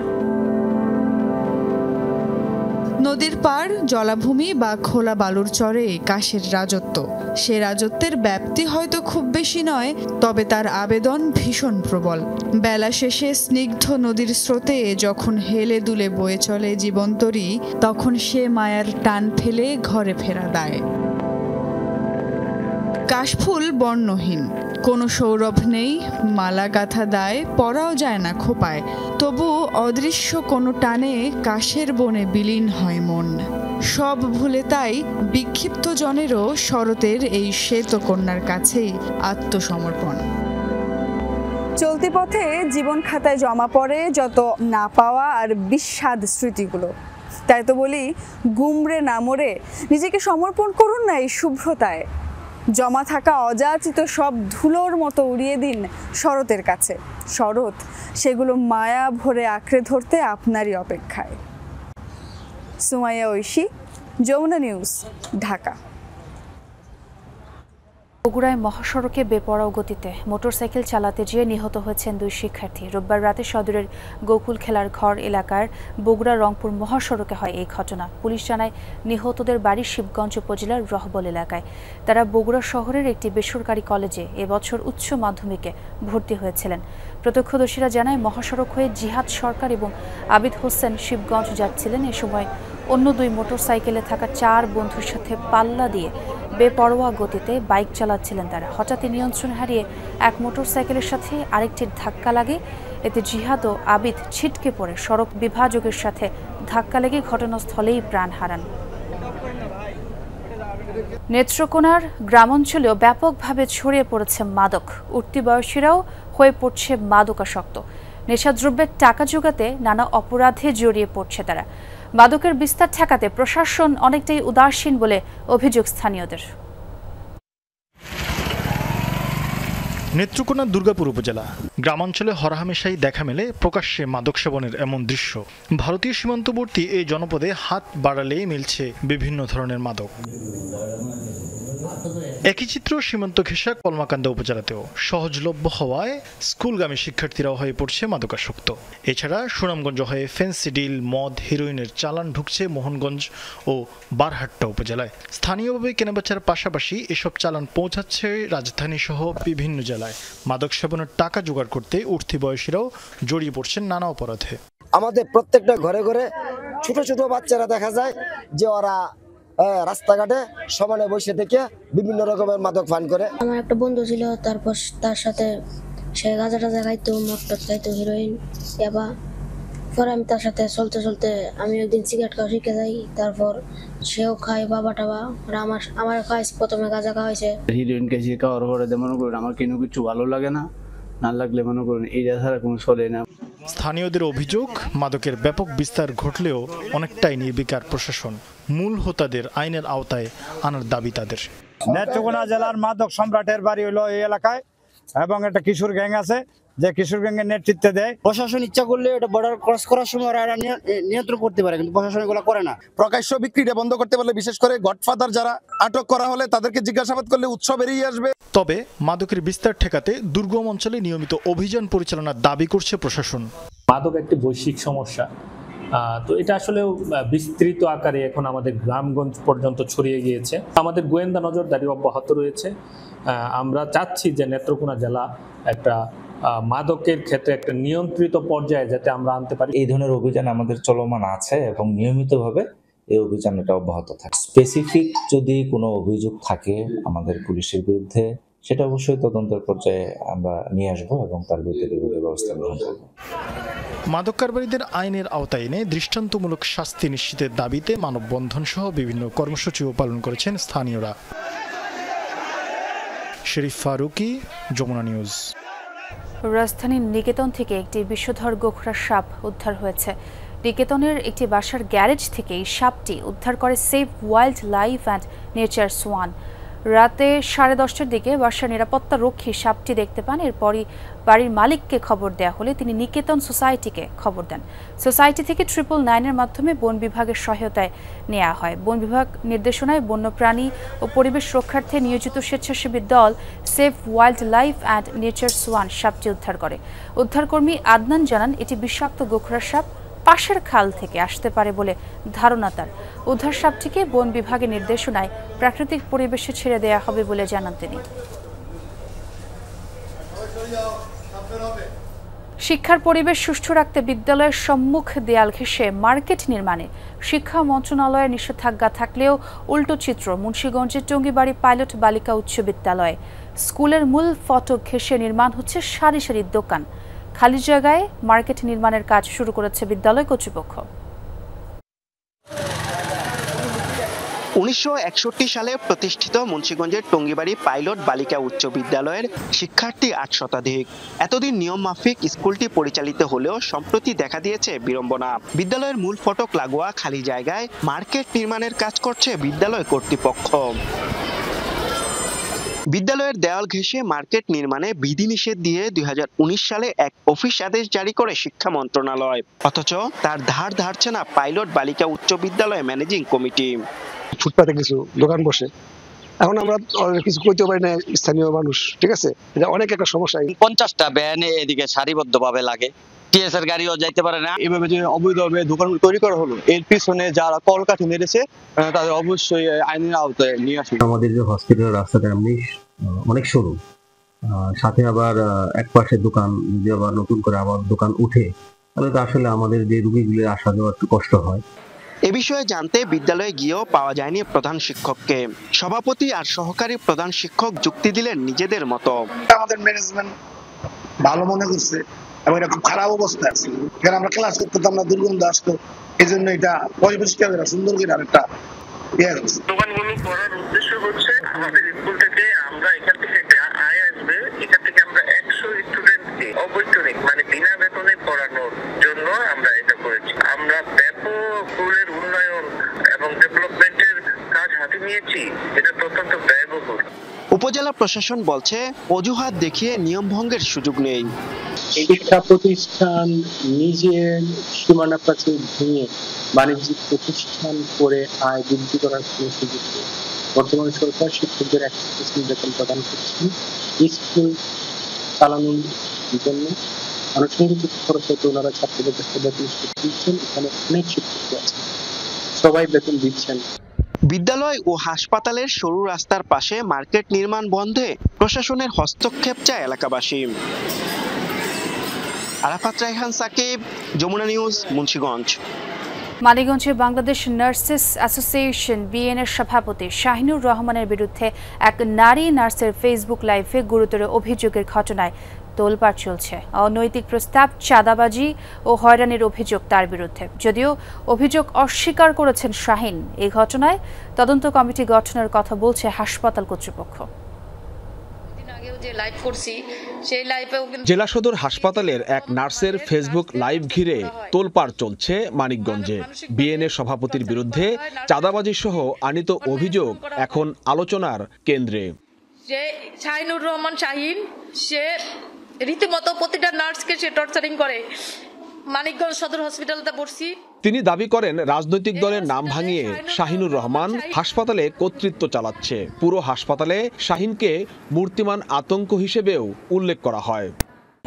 নদীর পাড়, জলাভূমি বা খোলা বালুর চরে কাশের রাজত্ব। সে রাজত্বের ব্যাপ্তি হয়তো খুব বেশি নয়, তবে তার আবেদন ভীষণ প্রবল। বেলা শেষে স্নিগ্ধ নদীর স্রোতে যখন হেলে দুলে বয়ে চলে জীবন্তরী, তখন সে মায়ার টান ফেলে ঘরে ফেরা দায়। কাশফুল বর্ণহীন, কোনো সৌরভ নেই, মালা গাঁথা দায়, পরাও যায় না খোপায়। তবু অদৃশ্য কোনো টানে কাশের বনে বিলীন হয় মন। সব ভুলে তাই বিক্ষিপ্ত জনেরও শরতের এই শ্বেত কন্যার কাছেই আত্মসমর্পণ। চলতি পথে জীবন খাতায় জমা পড়ে যত না পাওয়া আর বিস্বাদ স্মৃতিগুলো। তাই তো বলি, গুমরে না মরে নিজেকে সমর্পণ করুন না এই শুভ্রতায়। জমা থাকা অযাচিত সব ধুলোর মতো উড়িয়ে দিন শরতের কাছে। শরৎ সেগুলো মায়া ভরে আঁকড়ে ধরতে আপনারই অপেক্ষায়। সুমাইয়া ঐশী, যমুনা নিউজ, ঢাকা। বগুড়ায় মহাসড়কে বেপরোয়া গতিতে মোটরসাইকেল চালাতে যেয়ে নিহত হয়েছেন 2 শিক্ষার্থী। রোববার রাতে সদরের গোকুল খেলার ঘর এলাকার বগুড়া রংপুর মহাসড়কে হয় এই ঘটনা। পুলিশ জানায় নিহতদের বাড়ি শিবগঞ্জ উপজেলার রহবল এলাকায়। তারা বগুড়া শহরের একটি বেসরকারি কলেজে এবছর উচ্চ মাধ্যমিকে ভর্তি হয়েছিলেন। প্রত্যক্ষদর্শীরা জানায় মহাসড়ক হয়ে জিহাদ সরকার এবং আবিদ হোসেন শিবগঞ্জ যাচ্ছিলেন। এ সময় অন্য 2 মোটরসাইকেলে থাকা 4 বন্ধুর সাথে পাল্লা দিয়ে বেপরোয়া গতিতে বাইক চালাচ্ছিলেন তারা। হঠাৎই নিয়ন্ত্রণ হারিয়ে এক মোটরসাইকেলের সাথে আরেকটির ধাক্কা লাগে। এতে জিহাদ ও আবিদ ছিটকে পড়ে সড়ক বিভাজকের সাথে ধাক্কা লেগে ঘটনাস্থলেই প্রাণ হারান। নেত্রকোনার গ্রামাঞ্চলেও ব্যাপকভাবে ছড়িয়ে পড়েছে মাদক। উঠতি বয়সীরাও হয়ে পড়ছে মাদকাসক্ত। নেশাদ্রব্যের টাকা জোগাতে নানা অপরাধে জড়িয়ে পড়ছে তারা। মাদকের বিস্তার ঠেকাতে প্রশাসন অনেকটাই উদাসীন বলে অভিযোগ স্থানীয়দের। নেত্রকোনা দুর্গাপুর উপজেলা গ্রামাঞ্চলে হরহামেশাই দেখা মেলে প্রকাশ্যে মাদক সেবনের এমন দৃশ্য। ভারতীয় সীমান্তবর্তী এই জনপদে হাত বাড়ালেই মিলছে বিভিন্ন ধরনের মাদক। একই চিত্র সীমান্ত ঘেঁষা কলমাকান্দা উপজেলাতেও। সহজলভ্য হওয়ায় স্কুলগামী শিক্ষার্থীরাও হয়ে পড়ছে মাদকাসক্ত। এছাড়া সুনামগঞ্জ হয়ে ফেন্সিডিল, মদ, হেরোইনের চালান ঢুকছে মোহনগঞ্জ ও বারহাট্টা উপজেলায়। স্থানীয়ভাবে কেনাবেচার পাশাপাশি এসব চালান পৌঁছাচ্ছে রাজধানী সহ বিভিন্ন জেলায়। মাদক সেবনের টাকা জোগাড় করতে উঠতি বয়সীরাও জড়িয়ে পড়ছেন নানা অপরাধে। আমাদের প্রত্যেকটা ঘরে ঘরে ছোট ছোট বাচ্চারা দেখা যায় যে ওরা রাস্তাঘাটে সমানে বসে থেকে বিভিন্ন রকমের মাদক পান করে। আমার একটা বন্ধু ছিল, তারপর তার সাথে সে গাঁজা টাজা খাইতো, মদ টদ খাইতো, হিরোইন, ইয়াবা, পরে আমি তার সাথে চলতে চলতে আমি একদিন সিগারেট খাওয়া শিখে যাই, তারপর সেও খায়, বাবা টাবা, আর আমার খাইছে, প্রথমে গাঁজা খাওয়াইছে। হিরোইন কেজি খাওয়ার পরে মনে করুন আমার কিন্তু কিছু ভালো লাগে না, না লাগলে মনে করুন এইটা ছাড়া কোনো চলে না। স্থানীয়দের অভিযোগ, মাদকের ব্যাপক বিস্তার ঘটলেও অনেকটাই নির্বিকার প্রশাসন। মূল হোতাদের আইনের আওতায় আনার দাবি তাদের। নেত্রকোনা জেলার মাদক সম্রাটের বাড়ি হলো এই এলাকায়, এবং একটা কিশোর গ্যাং আছে যে কিশোর গ্যাংয়ের নেতৃত্বে দেয়। প্রশাসন ইচ্ছা করলে এটা বর্ডার ক্রস করার সময় ওরা নিয়ন্ত্রণ করতে পারে, কিন্তু প্রশাসন এগুলো করে না। প্রকাশ্য বিক্রিটা বন্ধ করতে পারলে, বিশেষ করে গডফাদার যারা আটক করা হলে তাদেরকে জিজ্ঞাসাবাদ করলে উৎস বেরিয়ে আসবে। তবে মাদকের বিস্তার ঠেকাতে দুর্গম অঞ্চলে নিয়মিত অভিযান পরিচালনার দাবি করছে প্রশাসন। মাদক একটি বৈশ্বিক সমস্যা, তো এটা আসলে বিস্তৃত আকারে এখন আমাদের গ্রামগঞ্জ পর্যন্ত ছড়িয়ে গিয়েছে। আমাদের গোয়েন্দা নজরদারি অব্যাহত রয়েছে। আমরা চাচ্ছি যে নেত্রকোনা জেলা একটা মাদকের ক্ষেত্রে একটা নিয়ন্ত্রিত পর্যায়ে যাতে আমরা আনতে পারি। এই ধরনের অভিযান আমাদের চলমান আছে এবং নিয়মিতভাবে এই অভিযান এটা অব্যাহত থাকে। স্পেসিফিক যদি কোনো অভিযোগ থাকে আমাদের পুলিশের বিরুদ্ধে, সেটা অবশ্যই তদন্তের পর্যায়ে আমরা নিয়ে আসবো এবং তার বিরুদ্ধে ব্যবস্থা গ্রহণ করব। মাদক কারবারিদের আইনের আওতায় এনে দৃষ্টান্তমূলক শাস্তি নিশ্চিতের দাবিতে মানববন্ধন সহ বিভিন্ন কর্মসূচিও পালন করেছেন স্থানীয়রা। শরীফ ফারুকি, যমুনা নিউজ। রাজধানীর নিকেতন থেকে একটি বিষধর গোখরা সাপ উদ্ধার হয়েছে। নিকেতনের একটি বাসার গ্যারেজ থেকে এই সাপটি উদ্ধার করে Save Wildlife and Nature Swan. রাতে 10:30টার দিকে বাসার নিরাপত্তা রক্ষী সাপটি দেখতে পান। এরপরই বাড়ির মালিককে খবর দেওয়া হলে তিনি নিকেতন সোসাইটিকে খবর দেন। সোসাইটি থেকে 999-এর মাধ্যমে বন বিভাগের সহায়তায় নেওয়া হয়। বন বিভাগ নির্দেশনায় বন্যপ্রাণী ও পরিবেশ রক্ষার্থে নিয়োজিত স্বেচ্ছাসেবী দল Save Wildlife and Nature Swan সাপটি উদ্ধার করে। উদ্ধারকর্মী আদনান জানান, এটি বিষাক্ত গোখরা সাপ পাশের খাল থেকে আসতে পারে বলে ধারণা তার। উদ্ধার সাপটিকে বন বিভাগের নির্দেশনায় প্রাকৃতিক পরিবেশে ছেড়ে দেওয়া হবে বলে জানান তিনি। শিক্ষার পরিবেশ সুষ্ঠু রাখতে বিদ্যালয়ের সম্মুখ দেয়াল ঘেঁষে মার্কেট নির্মাণে শিক্ষা মন্ত্রণালয়ের নিষেধাজ্ঞা থাকলেও উল্টো চিত্র মুন্সিগঞ্জের টঙ্গিবাড়ি পাইলট বালিকা উচ্চ বিদ্যালয়ে। স্কুলের মূল ফটক ঘেঁষে নির্মাণ হচ্ছে সারি সারি দোকান। খালি জায়গায় মার্কেট নির্মাণের কাজ শুরু করেছে বিদ্যালয় কর্তৃপক্ষ। 1961 সালে প্রতিষ্ঠিত মুন্সিগঞ্জের টঙ্গিবাড়ি পাইলট বালিকা উচ্চ বিদ্যালয়ের শিক্ষার্থী 8 শতাধিক। এতদিন নিয়ম মাফিক স্কুলটি পরিচালিত হলেও সম্প্রতি দেখা দিয়েছে বিড়ম্বনা। বিদ্যালয়ের মূল ফটক লাগোয়া খালি জায়গায় মার্কেট নির্মাণের কাজ করছে বিদ্যালয় কর্তৃপক্ষ। বিদ্যালয়ের দেওয়াল ঘেঁষে মার্কেট নির্মাণে বিধিনিষেধ দিয়ে 2019 সালে এক অফিস আদেশ জারি করে শিক্ষা মন্ত্রণালয়। অথচ তার ধার ধারছে না পাইলট বালিকা উচ্চ বিদ্যালয় ম্যানেজিং কমিটি। ফুটপাতে কিছু দোকান বসে, এখন আমরা কিছু কইতে পারি না স্থানীয় মানুষ, ঠিক আছে, এটা অনেক একটা সমস্যা। 50টা ভ্যান এদিকে সারিবদ্ধভাবে লাগে, টিএসআর গাড়িও যাইতে পারে না। এভাবে যে অবৈধভাবে দোকান তৈরি করা হলো, এর পিছনে যারা কলকাঠি মেরেছে তাদের অবশ্যই আইনের আওতায় নিয়ে আসবে। আমাদের যে হসপিটালের রাস্তাটা এমনি অনেক সরু, সাথে আবার এক পাশে দোকান, যদি আবার নতুন করে আবার দোকান উঠে তাহলে তো আসলে আমাদের যে রোগীগুলো আসা যাওয়া একটু কষ্ট হয়। এ বিষয়ে জানতে বিদ্যালয়ে গিয়েও পাওয়া যায়নি প্রধান শিক্ষককে। সভাপতি আর সহকারী প্রধান শিক্ষক যুক্তি দিলেন নিজেদের মতো। আমাদের ম্যানেজমেন্ট ভালো মনে করছে এবং এটা খুব খারাপ অবস্থা আছে, কারণ আমরা ক্লাস করতাম না, দুর্গন্ধ আসতো, এই জন্য এটা পরিবেশটা সুন্দর করে আরেকটা দোকানগুলো করার উদ্দেশ্য হচ্ছে আমাদের স্কুল থেকে আমরা এখান থেকে আয় আসবে, এখান থেকে আমরা 100 স্টুডেন্টকে অবৈতনিক মানে বিনা বেতনে পড়ানোর জন্য আমরা এটা করেছি। আমরা ব্যাপক স্কুলের উন্নয়ন এবং ডেভেলপমেন্টের কাজ হাতে নিয়েছি, এটা অত্যন্ত ব্যয়বহুল। উপজেলা প্রশাসন বলছে অজুহাত দেখিয়ে নিয়ম ভঙ্গের সুযোগ নেই। শিক্ষা প্রতিষ্ঠান নিজের সীমানা প্রাচীর ভেঙে বাণিজ্যিক প্রতিষ্ঠান করে আয় বৃদ্ধি করার কোনো সুযোগ নেই। বর্তমান সরকার শিক্ষকদের 100% বেতন প্রদান করছেন। স্কুল চালানোর জন্য আনুষঙ্গিক খরচ হতে ওনারা ছাত্রদের কাছে বেতন দিচ্ছেন। এখানে অনেক শিক্ষক আছে, সবাই বেতন দিচ্ছেন। বিদ্যালয় ও হাসপাতালের সরু রাস্তার পাশে মার্কেট নির্মাণ বন্ধে প্রশাসনের হস্তক্ষেপ চায় এলাকাবাসী। আরাফাত রায়হান সাকিব, যমুনা নিউজ, মুন্সিগঞ্জ। মানিকগঞ্জে বাংলাদেশ নার্সেস অ্যাসোসিয়েশন বিএনএর সভাপতি শাহিনুর রহমানের বিরুদ্ধে এক নারী নার্সের ফেসবুক লাইভে গুরুতর অভিযোগের ঘটনায় তোলপাড় চলছে। অনৈতিক প্রস্তাব, চাঁদাবাজি ও হয়রানির অভিযোগ তার বিরুদ্ধে। যদিও অভিযোগ অস্বীকার করেছেন শাহীন, এই ঘটনায় তদন্ত কমিটি গঠনের কথা বলছে হাসপাতাল কর্তৃপক্ষ। জেলা সদর হাসপাতালের এক নার্সের ফেসবুক লাইভ ঘিরে তোলপাড় চলছে মানিকগঞ্জে। বিএনএ সভাপতির বিরুদ্ধে চাঁদাবাজি সহ আনিত অভিযোগ এখন আলোচনার কেন্দ্রে। শাহিনুর রহমান শাহীন, সে রীতিমতো প্রতিটা নার্সকে সে টর্চারিং করে। মানিকগঞ্জ সদর হসপিটালতে ভর্তি। তিনি দাবি করেন রাজনৈতিক দলের নাম ভাঙিয়ে শাহিনুর রহমান হাসপাতালে কর্তৃত্ব চালাচ্ছে। পুরো হাসপাতালে শাহীনকে মূর্তিমান আতঙ্ক হিসেবেও উল্লেখ করা হয়।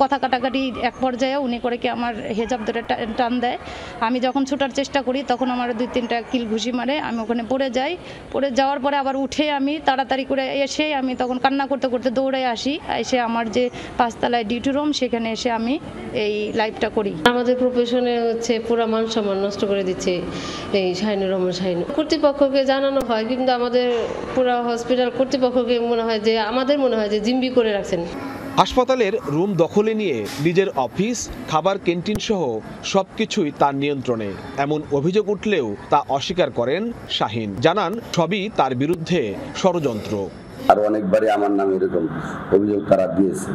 কথা কাটাকাটি এক পর্যায়ে উনি করে কি আমার হেজাব ধরে টান দেয়। আমি যখন ছুটার চেষ্টা করি তখন আমার 2-3টা কিল ঘুষি মারে। আমি ওখানে পড়ে যাই। পড়ে যাওয়ার পরে আবার উঠে আমি তাড়াতাড়ি করে এসে আমি তখন কান্না করতে করতে দৌড়ে আসি। এসে আমার যে 5 তলায় ডিউটি রুম, সেখানে এসে আমি এই লাইভটা করি। আমাদের প্রফেশনে হচ্ছে পুরো মান সম্মান নষ্ট করে দিচ্ছে এই শাহিনুর রহমান শাহীন। কর্তৃপক্ষকে জানানো হয়, কিন্তু আমাদের পুরো হসপিটাল কর্তৃপক্ষকে মনে হয় যে জিম্বি করে রাখছেন। হাসপাতালের রুম দখলে নিয়ে নিজের অফিস, খাবার, ক্যান্টিন সহ সবকিছুই তার নিয়ন্ত্রণে। এমন অভিযোগ উঠলেও তা অস্বীকার করেন শাহীন। জানান সবই তার বিরুদ্ধে ষড়যন্ত্র। আর অনেকবারই আমার নামে এরকম অভিযোগ তারা দিয়েছে,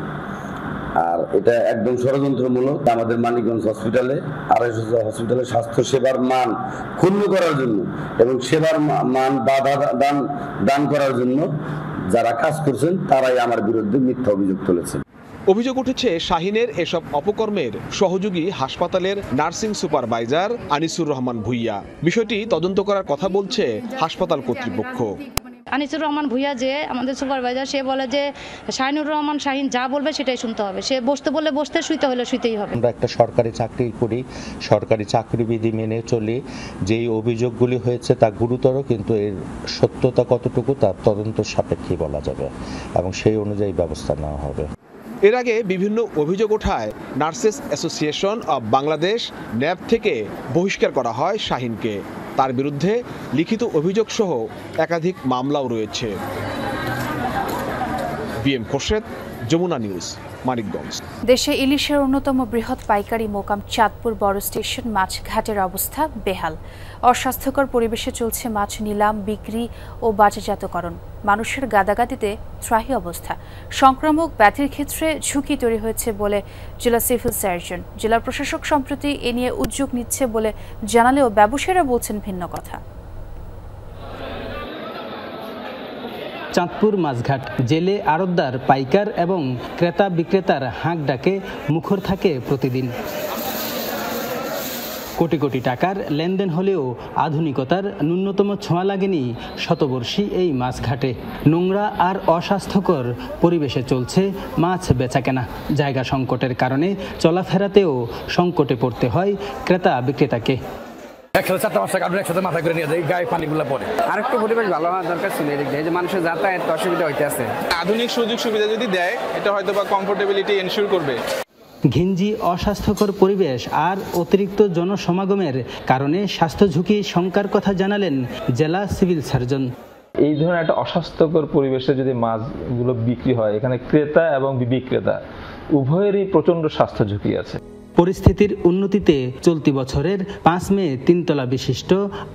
আর এটা একদম ষড়যন্ত্রমূলক। আমাদের মানিকগঞ্জ হসপিটালে 250 হসপিটালে স্বাস্থ্য সেবার মান ক্ষুণ্ণ করার জন্য এবং সেবার মান বাধা দান করার জন্য যারা কাজ করছেন তারাই আমার বিরুদ্ধে মিথ্যা অভিযোগ তুলেছেন। অভিযোগ উঠেছে শাহীনের এসব অপকর্মের সহযোগী হাসপাতালের নার্সিং সুপারভাইজার আনিসুর রহমান ভুইয়া। বিষয়টি তদন্ত করার কথা বলছে হাসপাতাল কর্তৃপক্ষ। আনিসুর রহমান ভুইয়া যে আমাদের সুপারভাইজার, সে বলে যে শাহিনুর রহমান শাহীন যা বলবে সেটাই শুনতে হবে। সে বসতে বললে বসতে, শুইতে হলে শুইতেই হবে। আমরা একটা সরকারি চাকরি করি, সরকারি চাকরিবিধি মেনে চলি। যেই অভিযোগগুলি হয়েছে তা গুরুতর, কিন্তু এর সত্যতা কতটুকু তা তদন্ত সাপেক্ষে বলা যাবে এবং সেই অনুযায়ী ব্যবস্থা নেওয়া হবে। এর আগে বিভিন্ন অভিযোগ ওঠায় নার্সেস অ্যাসোসিয়েশন অব বাংলাদেশ ন্যাব থেকে বহিষ্কার করা হয় শাহীনকে। তার বিরুদ্ধে লিখিত অভিযোগ সহ একাধিক মামলাও রয়েছে। বিএম খোরশেদ, যমুনা নিউজ, মানিকগঞ্জ। দেশে ইলিশের অন্যতম বৃহৎ পাইকারি মোকাম চাঁদপুর বড় স্টেশন মাছঘাটের অবস্থা বেহাল। অস্বাস্থ্যকর পরিবেশে চলছে মাছ নিলাম, বিক্রি ও বাজারজাতকরণ। মানুষের গাদাগাদিতে ত্রাহি অবস্থা। সংক্রামক ব্যাধির ক্ষেত্রে ঝুঁকি তৈরি হয়েছে বলে জেলা সিভিল সার্জন। জেলা প্রশাসক সম্প্রতি এ নিয়ে উদ্যোগ নিচ্ছে বলে জানালেও ব্যবসায়ীরা বলছেন ভিন্ন কথা। চাঁদপুর মাছঘাট জেলে আড়তদার, পাইকার এবং ক্রেতা বিক্রেতার হাঁক ডাকে মুখর থাকে প্রতিদিন। কোটি কোটি টাকার লেনদেন হলেও আধুনিকতার ন্যূনতম ছোঁয়া লাগেনি শতবর্ষী এই মাছঘাটে। নোংরা আর অস্বাস্থ্যকর পরিবেশে চলছে মাছ বেচাকেনা। জায়গা সংকটের কারণে চলাফেরাতেও সংকটে পড়তে হয় ক্রেতা বিক্রেতাকে। একসাথে 4টা 5টা কার্টুন একসাথে মাথায় করে নিয়ে যায়, গায়ে পানিগুলো পড়ে। আরেকটু পরিবেশ ভালো হওয়ার দরকার ছিল। এদিক দিয়ে যে মানুষের যাতায়াত অসুবিধা হইতে আছে। আধুনিক সুযোগ সুবিধা যদি দেয়, এটা হয়তো বা কমফোর্টেবিলিটি এনশিওর করবে। ঘিঞ্জি, অস্বাস্থ্যকর পরিবেশ আর অতিরিক্ত জনসমাগমের কারণে স্বাস্থ্য ঝুঁকি শঙ্কার কথা জানালেন জেলা সিভিল সার্জন। এই ধরনের একটা অস্বাস্থ্যকর পরিবেশে যদি মাছগুলো বিক্রি হয়, এখানে ক্রেতা এবং বিক্রেতা উভয়েরই প্রচন্ড স্বাস্থ্য ঝুঁকি আছে। পরিস্থিতির উন্নতিতে চলতি বছরের 5 মে 3 তলা বিশিষ্ট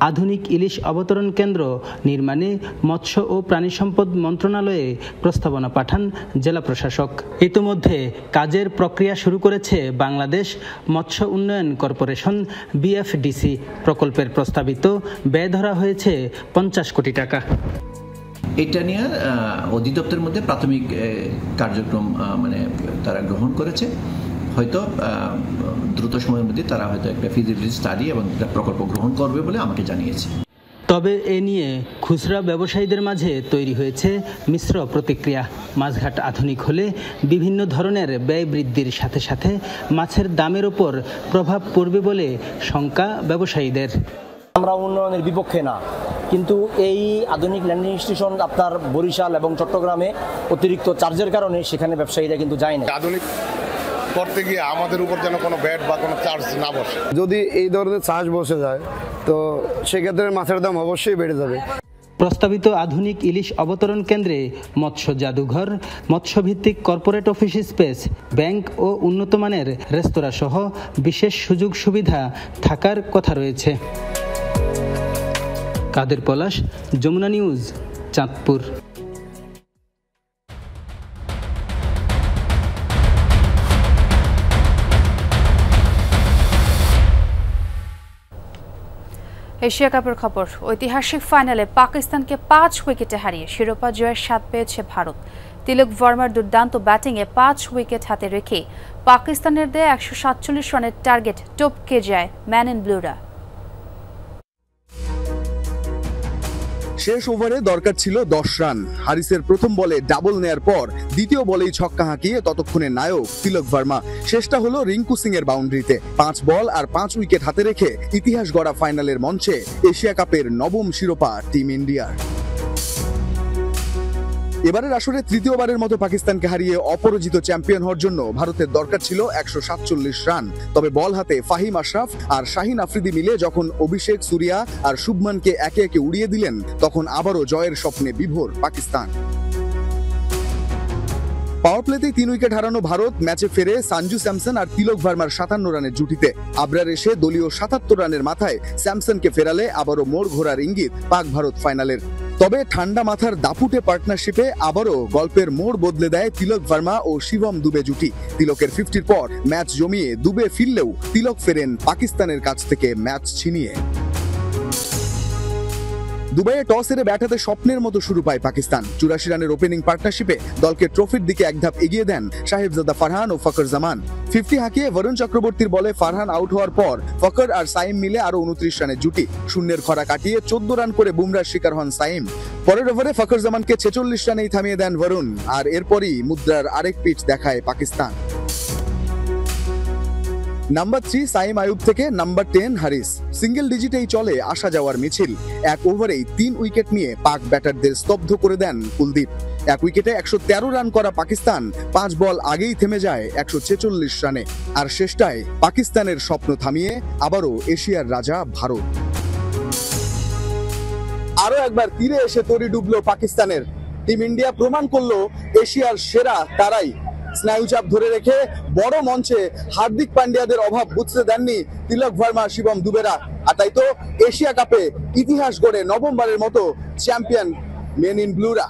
আধুনিক ইলিশ অবতরণ কেন্দ্র নির্মাণে মৎস্য ও প্রাণী সম্পদ মন্ত্রণালয়ে প্রস্তাবনা পাঠান জেলা প্রশাসক। ইতিমধ্যে কাজের প্রক্রিয়া শুরু করেছে বাংলাদেশ মৎস্য উন্নয়ন কর্পোরেশন বিএফডিসি। প্রকল্পের প্রস্তাবিত ব্যয় ধরা হয়েছে 50 কোটি টাকা। এটা নিয়ে অধিদপ্তরের মধ্যে প্রাথমিক কার্যক্রম তারা গ্রহণ করেছে। হয়তো দ্রুত সময়ের মধ্যে তারা হয়তো একটা ফিজিবিলিটি স্টাডি এবং একটা প্রকল্প গ্রহণ করবে বলে আমাকে জানিয়েছে। তবে এ নিয়ে খুচরা ব্যবসায়ীদের মাঝে তৈরি হয়েছে মিশ্র প্রতিক্রিয়া। মাছঘাট আধুনিক হলে বিভিন্ন ধরনের ব্যয় বৃদ্ধির সাথে সাথে মাছের দামের ওপর প্রভাব পড়বে বলে শঙ্কা ব্যবসায়ীদের। আমরা উন্নয়নের বিপক্ষে না, কিন্তু এই আধুনিক ল্যান্ডিং স্টেশন আপনার বরিশাল এবং চট্টগ্রামে অতিরিক্ত চার্জের কারণে সেখানে ব্যবসায়ীরা কিন্তু যায় না। আধুনিক করতে গিয়ে আমাদের উপর যেন কোনো ব্যাট বা কোনো চার্জ না বসে। যদি এই ধরনের চার্জ বসে যায় তো সেক্ষেত্রে মাছের দাম অবশ্যই বেড়ে যাবে। প্রস্তাবিত আধুনিক ইলিশ অবতরণ কেন্দ্রে মৎস্য জাদুঘর, মৎস্যভিত্তিক কর্পোরেট অফিস স্পেস, ব্যাংক ও উন্নতমানের রেস্তোরাঁ সহ বিশেষ সুযোগ সুবিধা থাকার কথা রয়েছে। কাদের পলাশ, যমুনা নিউজ, চাঁদপুর। এশিয়া কাপের খবর। ঐতিহাসিক ফাইনালে পাকিস্তানকে 5 উইকেটে হারিয়ে শিরোপা জয়ের স্বাদ পেয়েছে ভারত। তিলক ভার্মার দুর্দান্ত ব্যাটিংয়ে 5 উইকেট হাতে রেখে পাকিস্তানের দেয়া 147 রানের টার্গেট টপকে যায় ম্যান ইন ব্লুরা। শেষ ওভারে দরকার ছিল 10 রান। হারিসের প্রথম বলে ডাবল নেয়ার পর দ্বিতীয় বলেই ছক্কা হাঁকিয়ে ততক্ষণে নায়ক তিলক ভার্মা। শেষটা হলো রিঙ্কু সিং এর বাউন্ডারিতে। 5 বল আর 5 উইকেট হাতে রেখে ইতিহাস গড়া ফাইনালের মঞ্চে এশিয়া কাপের নবম শিরোপা টিম ইন্ডিয়ার। এবারের আসরে তৃতীয়বারের মতো পাকিস্তানকে হারিয়ে অপরাজিত চ্যাম্পিয়ন হওয়ার জন্য ভারতের দরকার ছিল 147 রান। তবে বল হাতে ফাহিম আশরাফ আর শাহিন আফ্রিদি মিলে যখন অভিষেক, সুরিয়া আর শুভমানকে একে একে উড়িয়ে দিলেন, তখন আবারও জয়ের স্বপ্নে বিভোর পাকিস্তান। পাওয়ার প্লেতেই 3 উইকেট হারানো ভারত ম্যাচে ফেরে সঞ্জু স্যামসন আর তিলক ভার্মার 57 রানের জুটিতে। আবরার এসে দলীয় 77 রানের মাথায় স্যামসনকে ফেরালে আবারও মোড় ঘোরার ইঙ্গিত পাক ভারত ফাইনালের। তবে ঠান্ডা মাথার দাপুটে পার্টনারশিপে আবারও গল্পের মোড় বদলে দেয় তিলক ভার্মা ও শিবম দুবে জুটি। তিলকের 50-র পর ম্যাচ জমিয়ে দুবে ফিরলেও তিলক ফেরেন পাকিস্তানের কাছ থেকে ম্যাচ ছিনিয়ে। দুবাইয়ে টস হেরে ব্যাট হাতে স্বপ্নের মতো শুরু পায় পাকিস্তান। 84 রানের ওপেনিং পার্টনারশিপে দলকে ট্রফির দিকে এক ধাপ এগিয়ে দেন সাহেবজাদা ফারহান ও ফকর জামান। 50 হাঁকিয়ে বরুণ চক্রবর্তীর বলে ফারহান আউট হওয়ার পর ফকর আর সাইম মিলে আরো 29 রানের জুটি। শূন্যের খরা কাটিয়ে 14 রান করে বুমরার শিকার হন সাইম। পরের ওভারে ফকর জামানকে 46 রানেই থামিয়ে দেন বরুণ। আর এরপরই মুদ্রার আরেক পিচ দেখায় পাকিস্তান। নাম্বার 3 সাইম আয়ুব থেকে নাম্বার 10 হারিস। সিঙ্গেল ডিজিটেই চলে আসা যাওয়ার মিছিল। এক ওভারেই 3 উইকেট নিয়ে পাক ব্যাটারদের স্তব্ধ করে দেন কুলদীপ। এক উইকেটে 113 রান করা পাকিস্তান 5 বল আগেই থেমে যায় 146 রানে। আর শেষটায় পাকিস্তানের স্বপ্ন থামিয়ে আবারও এশিয়ার রাজা ভারত। আরো একবার তীরে এসে তরি ডুবলো পাকিস্তানের। টিম ইন্ডিয়া প্রমাণ করলো এশিয়ার সেরা তারাই। স্নায়ুচাপ ধরে রেখে বড় মঞ্চে হার্দিক পান্ডিয়াদের অভাব বুঝতে দেননি তিলক ভার্মা, শিবম দুবেরা। আর তাই তো এশিয়া কাপে ইতিহাস গড়ে নবমবারের মতো চ্যাম্পিয়ন মেন ইন ব্লুরা।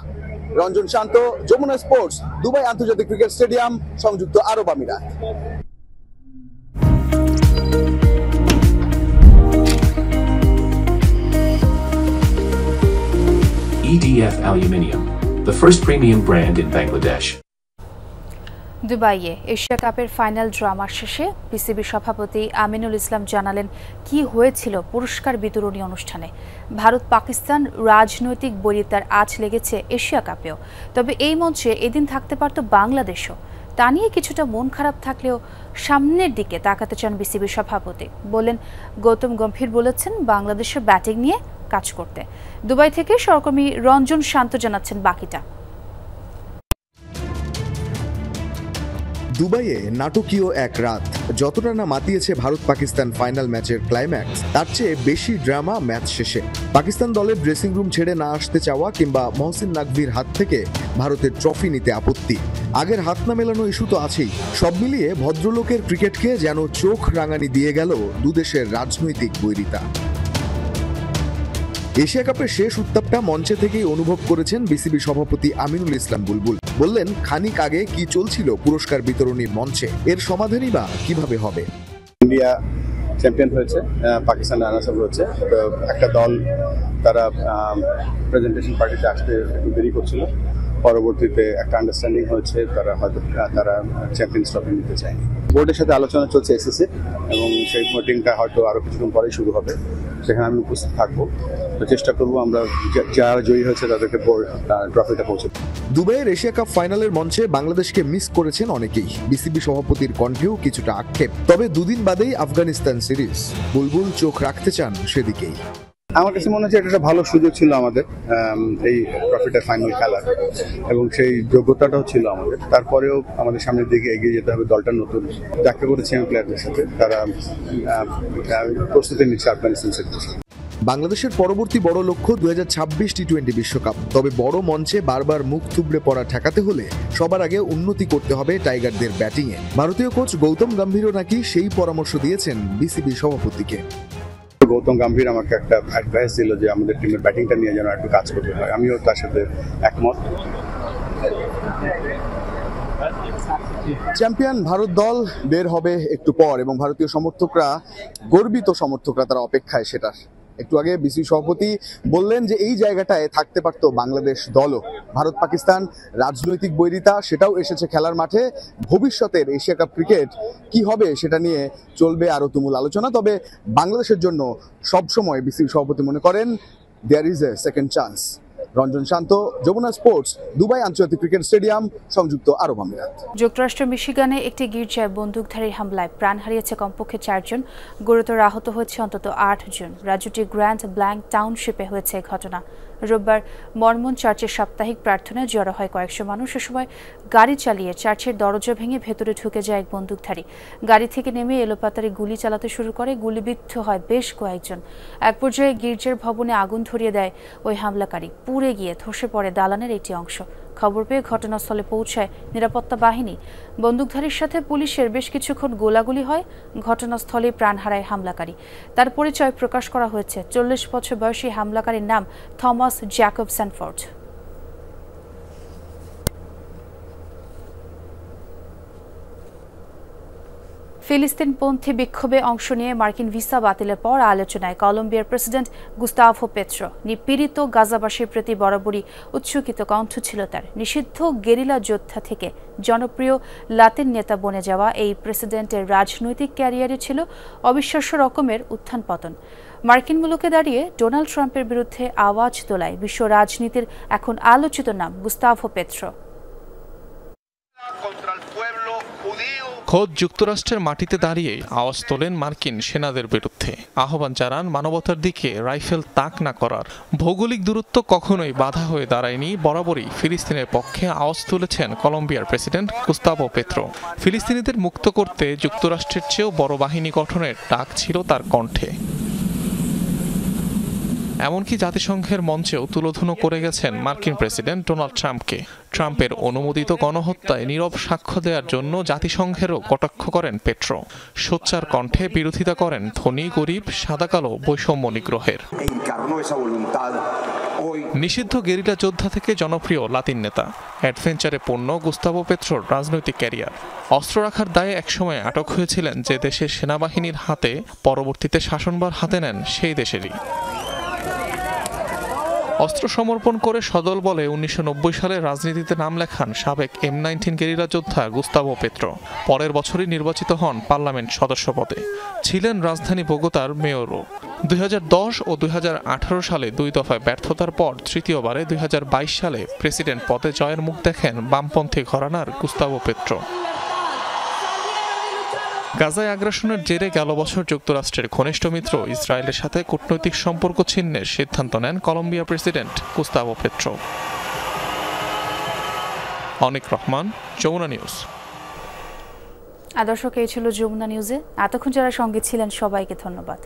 রঞ্জন শান্ত, যমুনা স্পোর্টস, দুবাই আন্তর্জাতিক ক্রিকেট স্টেডিয়াম, সংযুক্ত আরব আমিরাত। EDF Aluminium, the first premium brand in Bangladesh. দুবাইয়ে এশিয়া কাপের ফাইনাল ড্রামা শেষে বিসিবি সভাপতি আমিনুল ইসলাম জানালেন কি হয়েছিল পুরস্কার বিতরণী অনুষ্ঠানে। ভারত পাকিস্তান রাজনৈতিক বৈরিতার আঁচ লেগেছে এশিয়া কাপেও, তবে এই মঞ্চে এদিন থাকতে পারত বাংলাদেশও। তা নিয়ে কিছুটা মন খারাপ থাকলেও সামনের দিকে তাকাতে চান বিসিবি সভাপতি। বলেন, গৌতম গম্ভীর বলেছেন বাংলাদেশের ব্যাটিং নিয়ে কাজ করতে। দুবাই থেকে সহকর্মী রঞ্জন শান্ত জানাচ্ছেন বাকিটা। দুবাইয়ে নাটকীয় এক রাত। যতটা না মাতিয়েছে ভারত পাকিস্তান ফাইনাল ম্যাচের ক্লাইম্যাক্স, তার চেয়ে বেশি ড্রামা ম্যাচ শেষে। পাকিস্তান দলের ড্রেসিং রুম ছেড়ে না আসতে চাওয়া কিংবা মহসিন নাকভির হাত থেকে ভারতের ট্রফি নিতে আপত্তি, আগের হাত না মেলানো ইস্যু তো আছেই। সব মিলিয়ে ভদ্রলোকের ক্রিকেটকে যেন চোখ রাঙানি দিয়ে গেল দুদেশের রাজনৈতিক বৈরিতা। এশিয়া কাপের শেষ উত্তাপটা মঞ্চে থেকেই অনুভব করেছেন বিসিবি সভাপতি আমিনুল ইসলাম বুলবুল। বললেন, খানিক আগে কি চলছিল পুরস্কার বিতরণীর মঞ্চে, এর সমাধানই বা কিভাবে হবে। ইন্ডিয়া চ্যাম্পিয়ন হয়েছে, পাকিস্তান রানার্স আপ হয়েছে। তো একটা দল তারা প্রেজেন্টেশন পার্টিতে আসতে একটু দেরি করছিল, পরবর্তীতে একটা আন্ডারস্ট্যান্ডিং হয়েছে, তারা চ্যাম্পিয়ন্স ট্রফি নিতে চায়নি। বোর্ডের সাথে আলোচনা চলছে এসএসসি, এবং সেই মিটিংটা হয়তো আরো কিছুক্ষণ পরেই শুরু হবে। সেখানে আমি উপস্থিত থাকবো, তো চেষ্টা করবো আমরা যারা জয়ী হয়েছে তাদেরকে ট্রফিটা পৌঁছে। দুবাইয়ের এশিয়া কাপ ফাইনালের মঞ্চে বাংলাদেশকে মিস করেছেন অনেকেই। বিসিবি সভাপতির কণ্ঠেও কিছুটা আক্ষেপ। তবে দুদিন বাদেই আফগানিস্তান সিরিজ, বুলবুল চোখ রাখতে চান সেদিকেই। আমার কাছে মনে হচ্ছে এটা একটা ভালো সুযোগ ছিল আমাদের এই ট্রফিটা ফাইনাল খেলার, এবং সেই যোগ্যতাটাও ছিল আমাদের। তারপরেও আমাদের সামনের দিকে এগিয়ে যেতে হবে। দলটা নতুন, দেখা করেছি আমি প্লেয়ারদের সাথে, তারা প্রস্তুতি নিচ্ছে আফগানিস্তান সিরিজ। বাংলাদেশের পরবর্তী বড় লক্ষ্য 2026 টি-20 বিশ্বকাপ। তবে বড় মঞ্চে বারবার মুখ থুবড়ে পড়া ঠেকাতে হলে সবার আগে উন্নতি করতে হবে টাইগারদের ব্যাটিংয়ে। ভারতীয় কোচ গৌতম গম্ভীরও নাকি সেই পরামর্শ দিয়েছেন বিসিবি সভাপতিকে। গৌতম গম্ভীর আমাকে একটা অ্যাডভাইস দিল যে আমাদের টিমের ব্যাটিংটা নিয়ে যেন একটু কাজ করতে হয়। আমিও তার সাথে একমত। চ্যাম্পিয়ন ভারত দল বের হবে একটু পর এবং ভারতীয় সমর্থকরা, গর্বিত সমর্থকরা, তারা অপেক্ষায় সেটার। একটু আগে বিসিবি সভাপতি বললেন যে এই জায়গাটায় থাকতে পারত বাংলাদেশ দলও। ভারত পাকিস্তান রাজনৈতিক বৈরিতা সেটাও এসেছে খেলার মাঠে। ভবিষ্যতের এশিয়া কাপ ক্রিকেট কি হবে সেটা নিয়ে চলবে আরো তুমুল আলোচনা। তবে বাংলাদেশের জন্য সবসময় বিসিবি সভাপতি মনে করেন there is a second chance. Ranjan Shanto, Jamuna sports, Dubai আন্তর্জাতিক ক্রিকেট স্টেডিয়াম, সংযুক্ত আরব আমিরাত। যুক্তরাষ্ট্রের মিশিগানে একটি গির্জায় বন্দুকধারী হামলায় প্রাণ হারিয়েছে কমপক্ষে 4 জন, গুরুতর আহত হয়েছে অন্তত 8 জন। রাজ্যটির গ্র্যান্ড ব্ল্যাঙ্ক টাউনশিপে হয়েছে ঘটনা। রোববার মর্মন চার্চের সাপ্তাহিক প্রার্থনায় জড়ো হয় কয়েকশো মানুষ। এ সময় গাড়ি চালিয়ে চার্চের দরজা ভেঙে ভেতরে ঢুকে যায় এক বন্দুকধারী। গাড়ি থেকে নেমে এলোপাতাড়ি গুলি চালাতে শুরু করে। গুলিবিদ্ধ হয় বেশ কয়েকজন। এক পর্যায়ে গির্জার ভবনে আগুন ধরিয়ে দেয় ওই হামলাকারী। পুড়ে গিয়ে ধসে পড়ে দালানের একটি অংশ। খবর পেয়ে ঘটনাস্থলে পৌঁছায় নিরাপত্তা বাহিনী। বন্দুকধারীর সাথে পুলিশের বেশ কিছুক্ষণ গোলাগুলি হয়। ঘটনাস্থলে প্রাণ হারায় হামলাকারী। তার পরিচয় প্রকাশ করা হয়েছে। 40 বছর বয়সী হামলাকারীর নাম থমাস জ্যাকব স্যানফোর্ড। ফিলিস্তিনপন্থী বিক্ষোভে অংশ নিয়ে মার্কিন ভিসা বাতিলের পর আলোচনায় কলম্বিয়ার প্রেসিডেন্ট গুস্তাভো পেট্রো। নিপীড়িত গাজাবাসীর প্রতি বরাবরই উচ্ছ্বসিত কণ্ঠ ছিল তার। নিষিদ্ধ গেরিলা যোদ্ধা থেকে জনপ্রিয় লাতিন নেতা বনে যাওয়া এই প্রেসিডেন্টের রাজনৈতিক ক্যারিয়ারে ছিল অবিশ্বাস্য রকমের উত্থান পতন। মার্কিন মুলুকে দাঁড়িয়ে ডোনাল্ড ট্রাম্পের বিরুদ্ধে আওয়াজ তোলায় বিশ্ব রাজনীতির এখন আলোচিত নাম গুস্তাভো পেট্রো। খোদ যুক্তরাষ্ট্রের মাটিতে দাঁড়িয়ে আওয়াজ তোলেন মার্কিন সেনাদের বিরুদ্ধে। আহ্বান জানান মানবতার দিকে রাইফেল তাক না করার। ভৌগোলিক দূরত্ব কখনোই বাধা হয়ে দাঁড়ায়নি। বরাবরই ফিলিস্তিনের পক্ষে আওয়াজ তুলেছেন কলম্বিয়ার প্রেসিডেন্ট গুস্তাভো পেট্রো। ফিলিস্তিনিদের মুক্ত করতে যুক্তরাষ্ট্রের চেয়েও বড় বাহিনী গঠনের ডাক ছিল তার কণ্ঠে। এমনকি জাতিসংঘের মঞ্চেও তুলোধুনো করে গেছেন মার্কিন প্রেসিডেন্ট ডোনাল্ড ট্রাম্পকে। ট্রাম্পের অনুমোদিত গণহত্যায় নীরব সাক্ষ্য দেওয়ার জন্য জাতিসংঘেরও কটাক্ষ করেন পেট্রো। সোচ্চার কণ্ঠে বিরোধিতা করেন ধনী গরিব সাদা কালো বৈষম্য নিগ্রহের। নিষিদ্ধ গেরিলা যোদ্ধা থেকে জনপ্রিয় লাতিন নেতা, অ্যাডভেঞ্চারে পূর্ণ গুস্তাভো পেট্রোর রাজনৈতিক ক্যারিয়ার। অস্ত্র রাখার দায়ে একসময় আটক হয়েছিলেন যে দেশের সেনাবাহিনীর হাতে, পরবর্তীতে শাসনভার হাতে নেন সেই দেশেরই। অস্ত্র সমর্পণ করে সদল বলে 1990 সালে রাজনীতিতে নাম লেখান সাবেক M19 গেরিলা যোদ্ধা গুস্তাভো পেট্রো। পরের বছরই নির্বাচিত হন পার্লামেন্ট সদস্য পদে। ছিলেন রাজধানী বোগোতার মেয়রও। 2010 ও 2018 সালে 2 দফায় ব্যর্থতার পর তৃতীয়বারে 2022 সালে প্রেসিডেন্ট পদে জয়ের মুখ দেখেন বামপন্থী ঘরানার গুস্তাভো পেট্রো। গাজায় আগ্রাসনের জেরে গেল বছর যুক্তরাষ্ট্রের ঘনিষ্ঠ মিত্র ইসরায়েলের সাথে কূটনৈতিক সম্পর্ক ছিন্নের সিদ্ধান্ত নেন কলম্বিয়া প্রেসিডেন্ট গুস্তাভো পেট্রো। অনিক রহমান, যমুনা নিউজ। দর্শক, এই ছিল যমুনা নিউজে। এতক্ষণ যারা সঙ্গে ছিলেন সবাইকে ধন্যবাদ।